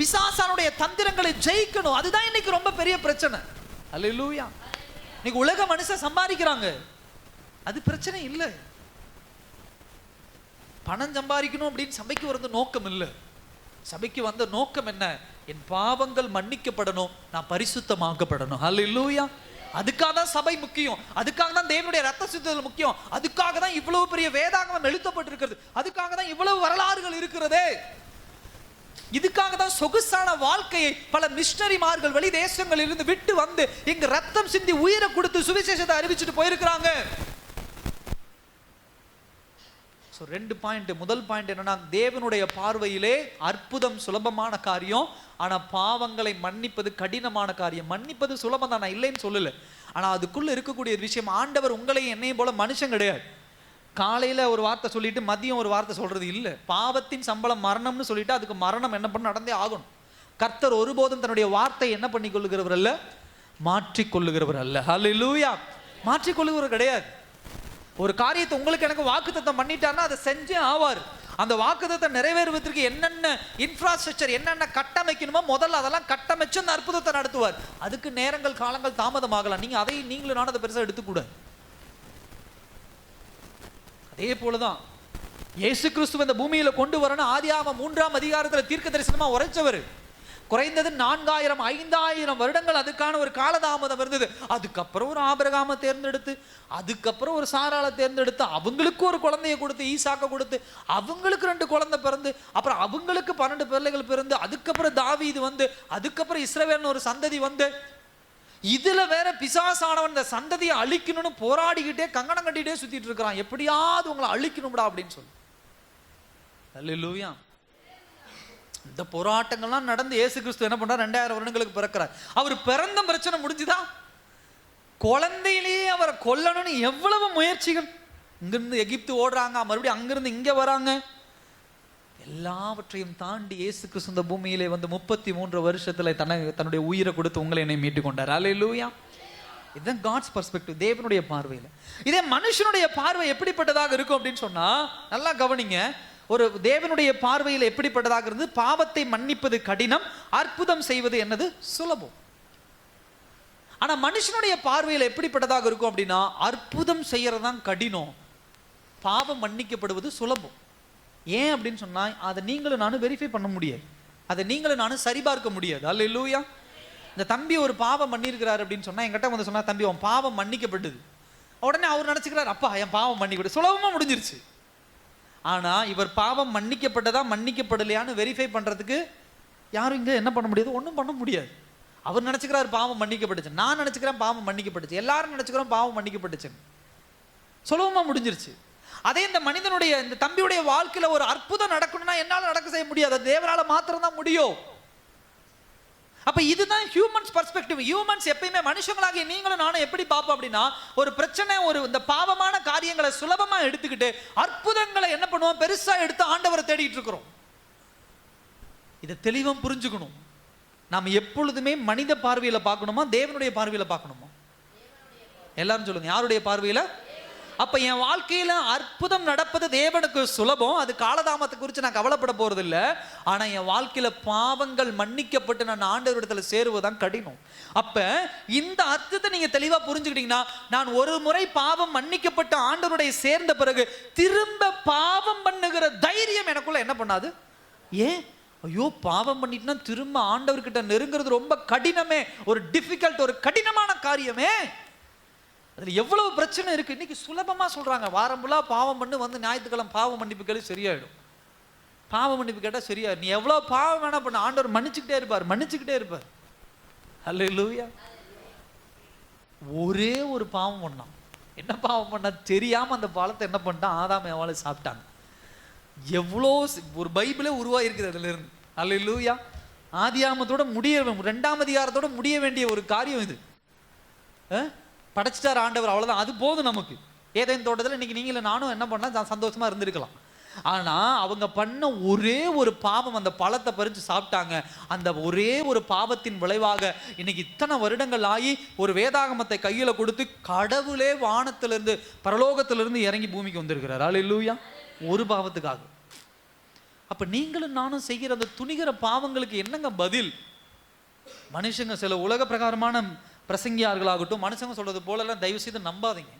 பிசாசானுடைய தந்திரங்களை ஜெயிக்கணும். அதுதான் இன்னைக்கு ரொம்ப பெரிய பிரச்சனை. அல்லேலூயா. இன்னைக்கு உலக மனுஷன் சம்பாதிக்கிறாங்க, அது பிரச்சனை இல்லை. பணம் சம்பாதிக்கணும் அப்படின்னு சபைக்கு வந்த நோக்கம் இல்லை. சபைக்கு வந்த நோக்கம் என்ன? என் பாவங்கள் மன்னிக்கப்படணும், நான் பரிசுத்தமாக்கப்படணும். அல்லேலூயா. அதுக்காக தான் சபை முக்கியம், அதுக்காக தான் தேவனுடைய ரத்த சுத்தல் முக்கியம், அதுக்காக தான் இவ்வளவு பெரிய வேதாகமம் எழுதப்பட்டிருக்கிறது, அதுக்காக தான் இவ்வளவு வரலாறுகள் இருக்கிறதே. இதுக்காக தான் சொகுசான வாழ்க்கையை பல மிஷனரிமார்கள் வெளி தேசங்களில் இருந்து விட்டு வந்து இங்கு ரத்தம் சிந்தி உயிரை கொடுத்து சுவிசேஷத்தை அறிவிச்சுட்டு போயிருக்கிறாங்க. So 2 point. முதல் பாயிண்ட் என்னன்னா, தேவனுடைய பார்வையிலே அற்புதம் சுலபமான காரியம், ஆனா பாவங்களை மன்னிப்பது கடினமான காரியம். மன்னிப்பது சுலபம் தான், நான் இல்லைன்னு சொல்லல. ஆனா அதுக்குள்ள இருக்கக்கூடிய விஷயம், ஆண்டவர் உங்களையும் என்னையும் போல மனுஷன் கிடையாது. காலையில ஒரு வார்த்தை சொல்லிட்டு மதியம் ஒரு வார்த்தை சொல்றது இல்லை. பாவத்தின் சம்பளம் மரணம்னு சொல்லிட்டு அதுக்கு மரணம் என்ன பண்ண நடந்தே ஆகணும். கர்த்தர் ஒருபோதும் தன்னுடைய வார்த்தை என்ன பண்ணி கொள்ளுகிறவர் அல்ல, மாற்றிக்கொள்ளுகிறவர் அல்ல. ஹல்லேலூயா. மாற்றிக்கொள்ளுகிறவர் கிடையாது. ஒரு காரியத்தை உங்களுக்கு எனக்கு வாக்குத்தத்தம் பண்ணிட்டாருன்னா அதை செஞ்சே ஆவார். அந்த வாக்குத்தத்தை நிறைவேறுவதற்கு என்னென்ன இன்ஃப்ராஸ்ட்ரக்சர், என்னென்ன கட்டமைக்கணுமோ முதல்ல அதெல்லாம் கட்டமைச்சு அந்த அற்புதத்தை நடத்துவார். அதுக்கு நேரங்கள் காலங்கள் தாமதமாகலாம். நீங்க அதை நீங்களும் நானும் அதை பெருசாக எடுத்துக்கூடாது. அதே போலதான் இயேசு கிறிஸ்துவ இந்த பூமியில கொண்டு வரணும். ஆதியாகமம் 3ஆம் அதிகாரத்தில் தீர்க்க தரிசனமா உரைச்சவர். குறைந்தது 4000 5000 வருடங்கள் அதுக்கான ஒரு காலதாமதம் இருந்தது. அதுக்கப்புறம் ஒரு ஆபிரகாமை தேர்ந்தெடுத்து, அதுக்கப்புறம் ஒரு சாராளை தேர்ந்தெடுத்து, அவங்களுக்கு ஒரு குழந்தைய கொடுத்து, ஈசாக்க கொடுத்து, அவங்களுக்கு 2 குழந்தை பிறந்து, அப்புறம் அவங்களுக்கு 12 பிள்ளைகள் பிறந்து, அதுக்கப்புறம் தாவீது வந்து, அதுக்கப்புறம் இஸ்ரவேல்னு ஒரு சந்ததி வந்து, இதுல வேற பிசாசானவன் இந்த சந்ததியை அழிக்கணும்னு போராடிக்கிட்டே கங்கணம் கட்டிட்டே சுத்திட்டு இருக்கிறான். எப்படியாவது உங்களை அழிக்கணும்டா அப்படின்னு சொல்லி. அல்லேலூயா. இந்த போராட்டங்கள்லாம் நடந்து இயேசு கிறிஸ்து என்ன பண்றார், 2000 வருடங்களுக்கு பிறக்கிறார். அவர் பிறந்த பிரச்சனை முடிஞ்சுதா? குழந்தையிலேயே அவரை கொல்லணும்னு எவ்வளவு முயற்சிகள். இங்கிருந்து எகிப்து ஓடுறாங்க, மறுபடியும் அங்கிருந்து இங்க வராங்க. எல்லாவற்றையும் தாண்டி இயேசு கிறிஸ்து இந்த பூமியிலே வந்து 33 வருஷத்துல தன்னுடைய உயிரை கொடுத்து உங்களை என்னை மீட்டு கொண்டார். அல்லேலூயா. இதுதான் காட்ஸ் பெர்ஸ்பெக்டிவ், தேவனுடைய பார்வையில். இதே மனுஷனுடைய பார்வை எப்படிப்பட்டதாக இருக்கும் அப்படின்னு சொன்னா, நல்லா கவனிங்க. ஒரு தேவனுடைய பார்வையில் எப்படிப்பட்டதாக இருந்து, பாவத்தை மன்னிப்பது கடினம், அற்புதம் செய்வது என்னது சுலபம். ஆனா மனுஷனுடைய பார்வையில் எப்படிப்பட்டதாக இருக்கும் அப்படின்னா, அற்புதம் செய்யறதுதான் கடினம், பாவம் மன்னிக்கப்படுவது சுலபம். ஏன் அப்படின்னு சொன்னா, அதை நீங்களும் நானும் வெரிஃபை பண்ண முடியாது, அதை நீங்களும் நானும் சரிபார்க்க முடியாது. அல்லேலூயா. இந்த தம்பி ஒரு பாவம் பண்ணியிருக்கிறார் அப்படின்னு சொன்னா, என்கிட்ட வந்து சொன்னா, தம்பி உன் பாவம் மன்னிக்கப்பட்டது. உடனே அவர் நினைச்சுக்கிறார், அப்பா என் பாவம் மன்னிக்கப்பட்டு, சுலபமா முடிஞ்சிருச்சு. ஆனா இவர் பாவம் மன்னிக்கப்பட்டதா மன்னிக்கப்படலையான்னு வெரிஃபை பண்றதுக்கு யாரும் இங்க என்ன பண்ண முடியாது, ஒன்றும் பண்ண முடியாது. அவர் நினைச்சுக்கிறார் பாவம் மன்னிக்கப்பட்டுச்சு, நான் நினைச்சுக்கிறேன் பாவம் மன்னிக்கப்பட்டுச்சு, எல்லாரும் நினைச்சுக்கிறோம் பாவம் மன்னிக்கப்பட்டுச்சு, சுலபமா முடிஞ்சிருச்சு. அதே இந்த மனிதனுடைய, இந்த தம்பியுடைய வாழ்க்கையில ஒரு அற்புதம் நடக்கணும்னா என்னால நடக்க செய்ய முடியாது, தேவனால மாத்திரம் தான் முடியும். அப்ப இதுதான் ஹியூமன்ஸ் பெர்ஸ்பெக்டிவ். ஹியூமன்ஸ் எப்பயுமே, மனுஷங்களாகிய நீங்களும் நானும் எப்படி பார்ப்போம் அப்படின்னா, ஒரு பிரச்சனை, ஒரு இந்த பாவமான காரியங்களை சுலபமா எடுத்துக்கிட்டு அற்புதங்களை என்ன பண்ணுவோம், பெருசா எடுத்து ஆண்டவரை தேடிட்டு இருக்கிறோம். இதை தெளிவா புரிஞ்சுக்கணும். நாம் எப்பொழுதுமே மனித பார்வையில பார்க்கணுமா, தேவனுடைய பார்வையில பார்க்கணுமா? எல்லாரும் சொல்லுங்க, யாருடைய பார்வையில? அப்ப என் வாழ்க்கையில அற்புதம் நடப்பது தேவனுக்கு சுலபம், அது காலதாமத்தை குறித்து நான் கவலைப்பட போறது இல்லை. ஆனா என் வாழ்க்கையில பாவங்கள் மன்னிக்கப்பட்டு நான் ஆண்டவரிடத்துல சேருவதுதான் கடினம். அப்ப இந்த அர்த்தத்தை நீங்க தெளிவா புரிஞ்சுக்கிட்டீங்கன்னா, நான் ஒரு முறை பாவம் மன்னிக்கப்பட்ட ஆண்டவருடைய சேர்ந்த பிறகு திரும்ப பாவம் பண்ணுகிற தைரியம் எனக்குள்ள என்ன பண்ணாது. ஏன்? ஐயோ பாவம் பண்ணிட்டுனா திரும்ப ஆண்டவர்கிட்ட நெருங்கிறது ரொம்ப கடினமே, ஒரு டிஃபிகல்ட், ஒரு கடினமான காரியமே. அதுல எவ்வளவு பிரச்சனை இருக்கு. இன்னைக்கு சுலபமா சொல்றாங்க, வாரம் ஃபுல்லா பாவம் பண்ணு, வந்து ஞாயிற்றுக்கிழமை பாவம் மன்னிப்பு கேளு சரியாயிடும். பாவம் மன்னிப்பு கேட்டா சரியாயிடும். நீ எவ்வளவு பாவம் வேணா பண்ண, ஆண்டவர் மன்னிச்சுக்கிட்டே இருப்பார், மன்னிச்சுக்கிட்டே இருப்பார். அல்லேலூயா. ஒரே ஒரு பாவம் பண்ணான். என்ன பாவம் பண்ணா தெரியாம அந்த பழத்தை என்ன பண்ணிட்டான், ஆதாம் ஏவாளும் சாப்பிட்டாங்க. எவ்வளோ ஒரு பைபிளே உருவாயிருக்குது அதுல இருந்து. அல்லேலூயா. ஆதியாகமத்தோட முடிய, 2ஆம் அதிகாரத்தோட முடிய வேண்டிய ஒரு காரியம் இது. படைச்சிட்டார் ஆண்டவர், அவ்வளவுதான், அது போதும் நமக்கு. ஏதேன் தோட்டத்தில் இன்னைக்கு நீங்களும் நானும் என்ன பண்ணா சந்தோஷமா இருந்திருக்கலாம். ஆனா அவங்க பண்ண ஒரே ஒரு பாவம், அந்த பழத்தை பறிச்சு சாப்பிட்டாங்க. அந்த ஒரே ஒரு பாவத்தின் விளைவாக இன்னைக்கு இத்தனை வருடங்கள் ஆகி ஒரு வேதாகமத்தை கையில கொடுத்து கடவுளே வானத்திலிருந்து பரலோகத்திலிருந்து இறங்கி பூமிக்கு வந்திருக்கிறார். அல்லேலூயா. ஒரு பாவத்துக்காக. அப்ப நீங்களும் நானும் செய்கிற அந்த துணிகிற பாவங்களுக்கு என்னங்க பதில்? மனுஷங்க சில உலக பிரகாரமான பிரசங்கியார்களாகட்டும், மனுஷங்க சொல்றது போலெல்லாம் தயவு செய்து நம்பாதீங்க.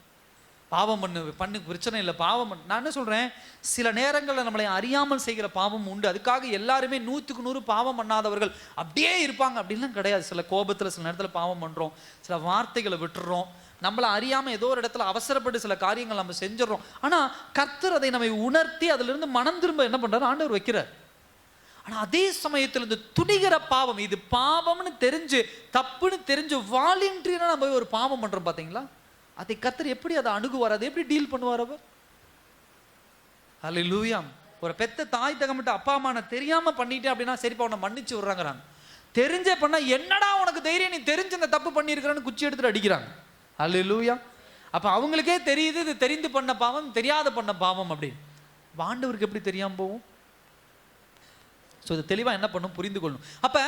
பாவம் பண்ணு பிரச்சனை இல்லை, பாவம் பண்ணு. நான் என்ன சொல்றேன், சில நேரங்களில் நம்மளை அறியாமல் செய்கிற பாவம் உண்டு. அதுக்காக எல்லாருமே 100க்கு 100 பாவம் பண்ணாதவர்கள் அப்படியே இருப்பாங்க அப்படின்லாம் கிடையாது. சில கோபத்தில் சில நேரத்தில் பாவம் பண்றோம், சில வார்த்தைகளை விட்டுறோம், நம்மளை அறியாம ஏதோ ஒரு இடத்துல அவசரப்பட்டு சில காரியங்கள் நம்ம செஞ்சிடறோம். ஆனா கர்த்தர் அதை நம்மை உணர்த்தி அதுல இருந்து மனம் திரும்ப என்ன பண்றாரு, ஆண்டவர் வைக்கிறார். ஆனா அதே சமயத்தில் இந்த துணிகிற பாவம், இது பாவம்னு தெரிஞ்சு, தப்புன்னு தெரிஞ்சு வாலண்டரியா நம்ம ஒரு பாவம் பண்றோம் பாத்தீங்களா, அதை கர்த்தர் எப்படி அதை அணுகுவார், அதை எப்படி டீல் பண்ணுவார் அவர்? அல்லேலூயா. ஒரு பெத்த தாய் தகமிட்ட அப்பா அம்மா நான் தெரியாம பண்ணிட்டேன் அப்படின்னா சரிப்பா உன்னை மன்னிச்சு விடுறாங்கிறாங்க. தெரிஞ்சே பண்ணா என்னடா உனக்கு தைரியம், நீ தெரிஞ்சு இந்த தப்பு பண்ணியிருக்கிறன்னு குச்சி எடுத்துட்டு அடிக்கிறாங்க. அல்லேலூயா. அப்ப அவங்களுக்கே தெரியுது இது தெரிந்து பண்ண பாவம், தெரியாத பண்ண பாவம் அப்படின்னு. ஆண்டவருக்கு எப்படி தெரியாம போகும்? ஸோ இது தெளிவாக என்ன பண்ணும், புரிந்து கொள்ளணும். அப்போ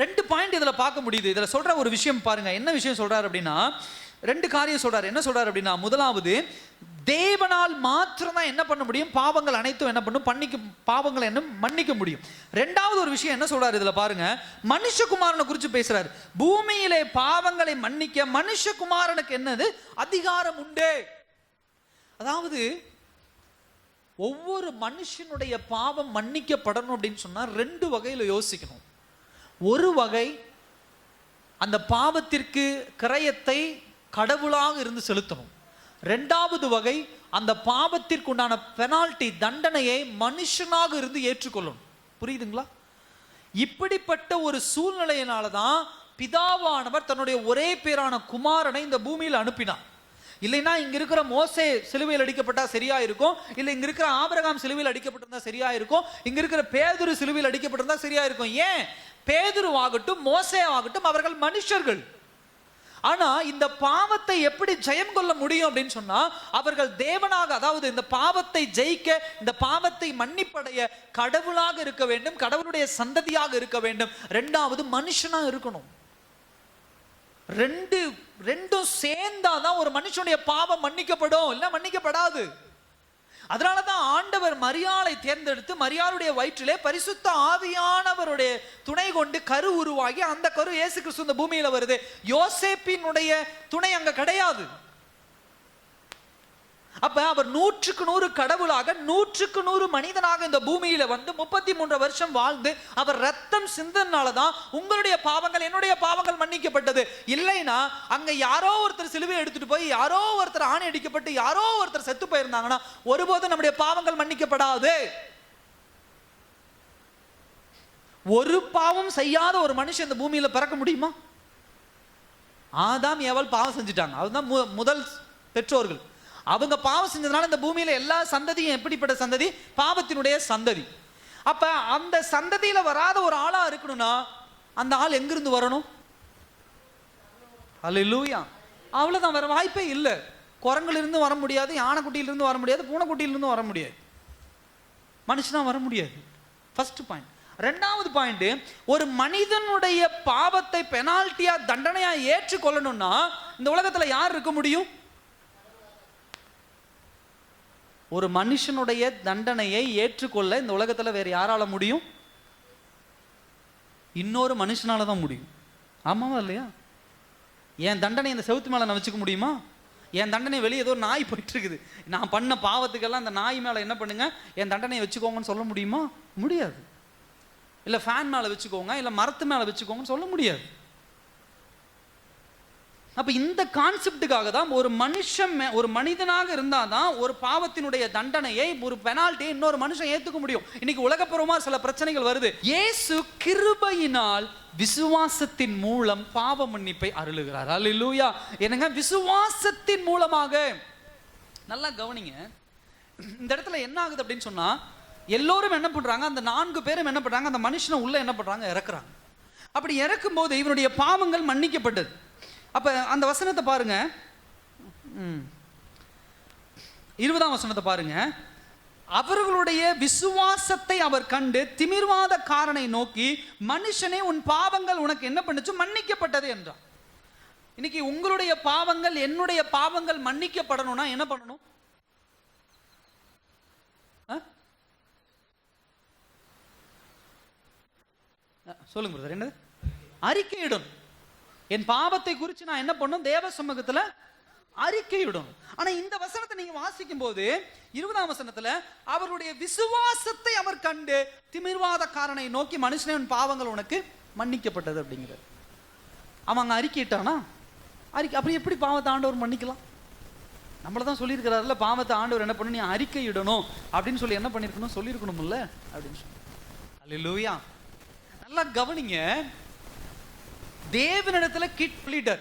2 பாயிண்ட் இதில் பார்க்க முடியுது. இதில் சொல்கிற ஒரு விஷயம் பாருங்க, என்ன விஷயம் சொல்கிறார் அப்படின்னா 2 காரியம் சொல்கிறார். என்ன சொல்கிறார் அப்படின்னா, முதலாவது தேவனால் மாத்திரம்தான் என்ன பண்ண முடியும், பாவங்கள் அனைத்தும் என்ன பண்ணும், பாவங்களை என்ன மன்னிக்க முடியும். 2வது ஒரு விஷயம் என்ன சொல்றாரு இதில் பாருங்க, மனுஷகுமாரனை குறித்து பேசுறாரு. பூமியிலே பாவங்களை மன்னிக்க மனுஷகுமாரனுக்கு என்னது அதிகாரம் உண்டு. அதாவது ஒவ்வொரு மனுஷனுடைய பாவம் மன்னிக்கப்படணும் அப்படின்னு சொன்னா 2 வகையில் யோசிக்கணும். ஒரு வகை அந்த பாவத்திற்கு கிரயத்தை கடவுளாக இருந்து செலுத்தணும். 2வது வகை அந்த பாவத்திற்கு உண்டான பெனால்டி தண்டனையை மனுஷனாக இருந்து ஏற்றுக்கொள்ளணும். புரியுதுங்களா? இப்படிப்பட்ட ஒரு சூழ்நிலையினால தான் பிதாவானவர் தன்னுடைய ஒரே பேரான குமாரனை இந்த பூமியில் அனுப்பினார். இல்லைன்னா இங்க இருக்கிற மோசே சிலுவையில் அடிக்கப்பட்டா சரியா இருக்கும், இல்லை இங்க இருக்கிற ஆபிரகாம் சிலுவையில் அடிக்கப்பட்டிருந்தா சரியா இருக்கும், இங்க இருக்கிற பேதுரு சிலுவையில் அடிக்கப்பட்டிருந்தா சரியா இருக்கும். ஏன்? பேதுரு ஆகட்டும் மோசே ஆகட்டும் அவர்கள் மனுஷர்கள். ஆனா இந்த பாவத்தை எப்படி ஜெயம் கொள்ள முடியும் அப்படின்னு சொன்னா, அவர்கள் தேவனாக, அதாவது இந்த பாவத்தை ஜெயிக்க, இந்த பாவத்தை மன்னிப்படைய கடவுளாக இருக்க வேண்டும், கடவுளுடைய சந்ததியாக இருக்க வேண்டும். 2வது மனுஷனா இருக்கணும். ரெண்டும் சேர்ந்தாதான் ஒரு மனுஷனுடைய பாவம் மன்னிக்கப்படும், இல்ல மன்னிக்கப்படாது. அதனாலதான் ஆண்டவர் மரியாளை தேர்ந்தெடுத்து மரியாளுடைய வயிற்றிலே பரிசுத்த ஆவியானவருடைய துணை கொண்டு கரு உருவாகி அந்த கரு இயேசு கிறிஸ்து இந்த பூமியில வருது. யோசேப்பினுடைய துணை அங்க கிடையாது. அப்ப அவர் 100க்கு 100 கடவுளாக 100க்கு 100 மனிதனாக இந்த பூமியில வந்து 33 வருஷம் வாழ்ந்து அவர் ரத்தம் சிந்தனாலதான் உங்களுடைய பாவங்கள் என்னுடைய பாவங்கள் மன்னிக்கப்பட்டது. இல்லைன்னா அங்க யாரோ ஒருத்தர் சிலுவை எடுத்துட்டு போய் யாரோ ஒருத்தர் ஆணை அடிக்கப்பட்டு யாரோ ஒருத்தர் செத்து போயிருந்தாங்கன்னா ஒருபோதும் நம்முடைய பாவங்கள் மன்னிக்கப்படாது. ஒரு பாவம் செய்யாத ஒரு மனுஷன் இந்த பூமியில பிறக்க முடியுமா? ஆதாம் ஏவாள் பாவம் செஞ்சுட்டாங்க, அதுதான் முதல் பெற்றோர்கள். அவங்க பாவம் செஞ்சதுனால இந்த பூமியில எல்லா சந்ததியும் எப்படிப்பட்ட சந்ததி? பாவத்தினுடைய சந்ததி. அப்ப அந்த சந்ததியில வராத ஒரு ஆளா இருக்கணும்னா அந்த ஆள் எங்கிருந்து வரணும்? அல்லேலூயா. அவ்வளவுதான், வேற வாய்ப்பே இல்லை. குரங்கிலிருந்து வர முடியாது, யானைக்குட்டியிலிருந்து வர முடியாது, பூனைக்குட்டியிலிருந்து வர முடியாது, மனுஷனா வர முடியாது. First point. 2வது பாயிண்ட், ஒரு மனிதனுடைய பாவத்தை பெனால்ட்டியா தண்டனையா ஏற்றுக்கொள்ளணும்னா இந்த உலகத்துல யார் இருக்க முடியும்? ஒரு மனுஷனுடைய தண்டனையை ஏற்றுக்கொள்ள இந்த உலகத்துல வேற யாரால முடியும்? இன்னொரு மனுஷனால தான் முடியும். ஆமாவா இல்லையா? என் தண்டனை இந்த செவுத்து மேல நான் வச்சுக்க முடியுமா? என் தண்டனை வெளியே ஏதோ நாய் போயிட்டு இருக்குது, நான் பண்ண பாவத்துக்கெல்லாம் அந்த நாய் மேல என்ன பண்ணுங்க என் தண்டனையை வச்சுக்கோங்கன்னு சொல்ல முடியுமா? முடியாது. இல்ல ஃபேன் மேல வச்சுக்கோங்க, இல்ல மரத்து மேல வச்சுக்கோங்கன்னு சொல்ல முடியாது. அப்ப இந்த கான்செப்டுக்காக தான் ஒரு மனுஷன் ஒரு மனிதனாக இருந்தாதான் ஒரு பாவத்தினுடைய தண்டனையை, ஒரு பெனால்ட்டியை இன்னொரு மனுஷன் ஏத்துக்க முடியும். இன்னைக்கு உலகப்பூர்வமா சில பிரச்சனைகள் வருது. இயேசு கிருபையினால் விசுவாசத்தின் மூலம் பாவ மன்னிப்பை அருளுகிறார். அல்லேலூயா. என்னங்க? விசுவாசத்தின் மூலமாக. நல்லா கவனிங்க, இந்த இடத்துல என்ன ஆகுது அப்படின்னு சொன்னா, எல்லோரும் என்ன பண்றாங்க, அந்த 4 பேரும் என்ன பண்றாங்க, அந்த மனுஷனை உள்ள என்ன பண்றாங்க, இறக்குறாங்க. அப்படி இறக்கும் போது இவனுடைய பாவங்கள் மன்னிக்கப்பட்டது. அப்ப அந்த வசனத்தை பாருங்க, 20ஆம் வசனத்தை பாருங்க. அவர்களுடைய விசுவாசத்தை அவர் கண்டு திமிர்வாதக்காரனை நோக்கி, மனுஷனே உன் பாவங்கள் உனக்கு என்ன பண்ணுச்சு, மன்னிக்கப்பட்டது என்றார். இன்னைக்கு உங்களுடைய பாவங்கள் என்னுடைய பாவங்கள் மன்னிக்கப்படணும்னா என்ன பண்ணணும்? சொல்லுங்க பிரதர். என்னது? அறிக்கையிடணும். என் பாவத்தை குறித்து நான் என்ன பண்ணும், தேவ சமூகத்துல அறிக்கையிடணும். ஆனா இந்த வசனத்தை நீங்க வாசிக்கும் போது 20ஆம் வசனத்துல அவருடைய விசுவாசத்தை அவர் கண்டு திமிர்வாதக்காரனை நோக்கி, மனுஷனே உன் பாவங்கள் உனக்கு மன்னிக்கப்பட்டது அப்படிங்கிறது. அவங்க அறிக்கையிட்டானா? அப்படி எப்படி பாவத்தை ஆண்டவர் மன்னிக்கலாம்? நம்மளதான் சொல்லியிருக்கிறாருல, பாவத்தை ஆண்டவர் என்ன பண்ணணும், நீ அறிக்கையிடணும் அப்படின்னு சொல்லி என்ன பண்ணிருக்கணும், சொல்லியிருக்கணும்ல அப்படின்னு சொல்லி. அல்லேலூயா. நல்லா கவனிங்க, தேவனிடத்துல கிட் லீடர்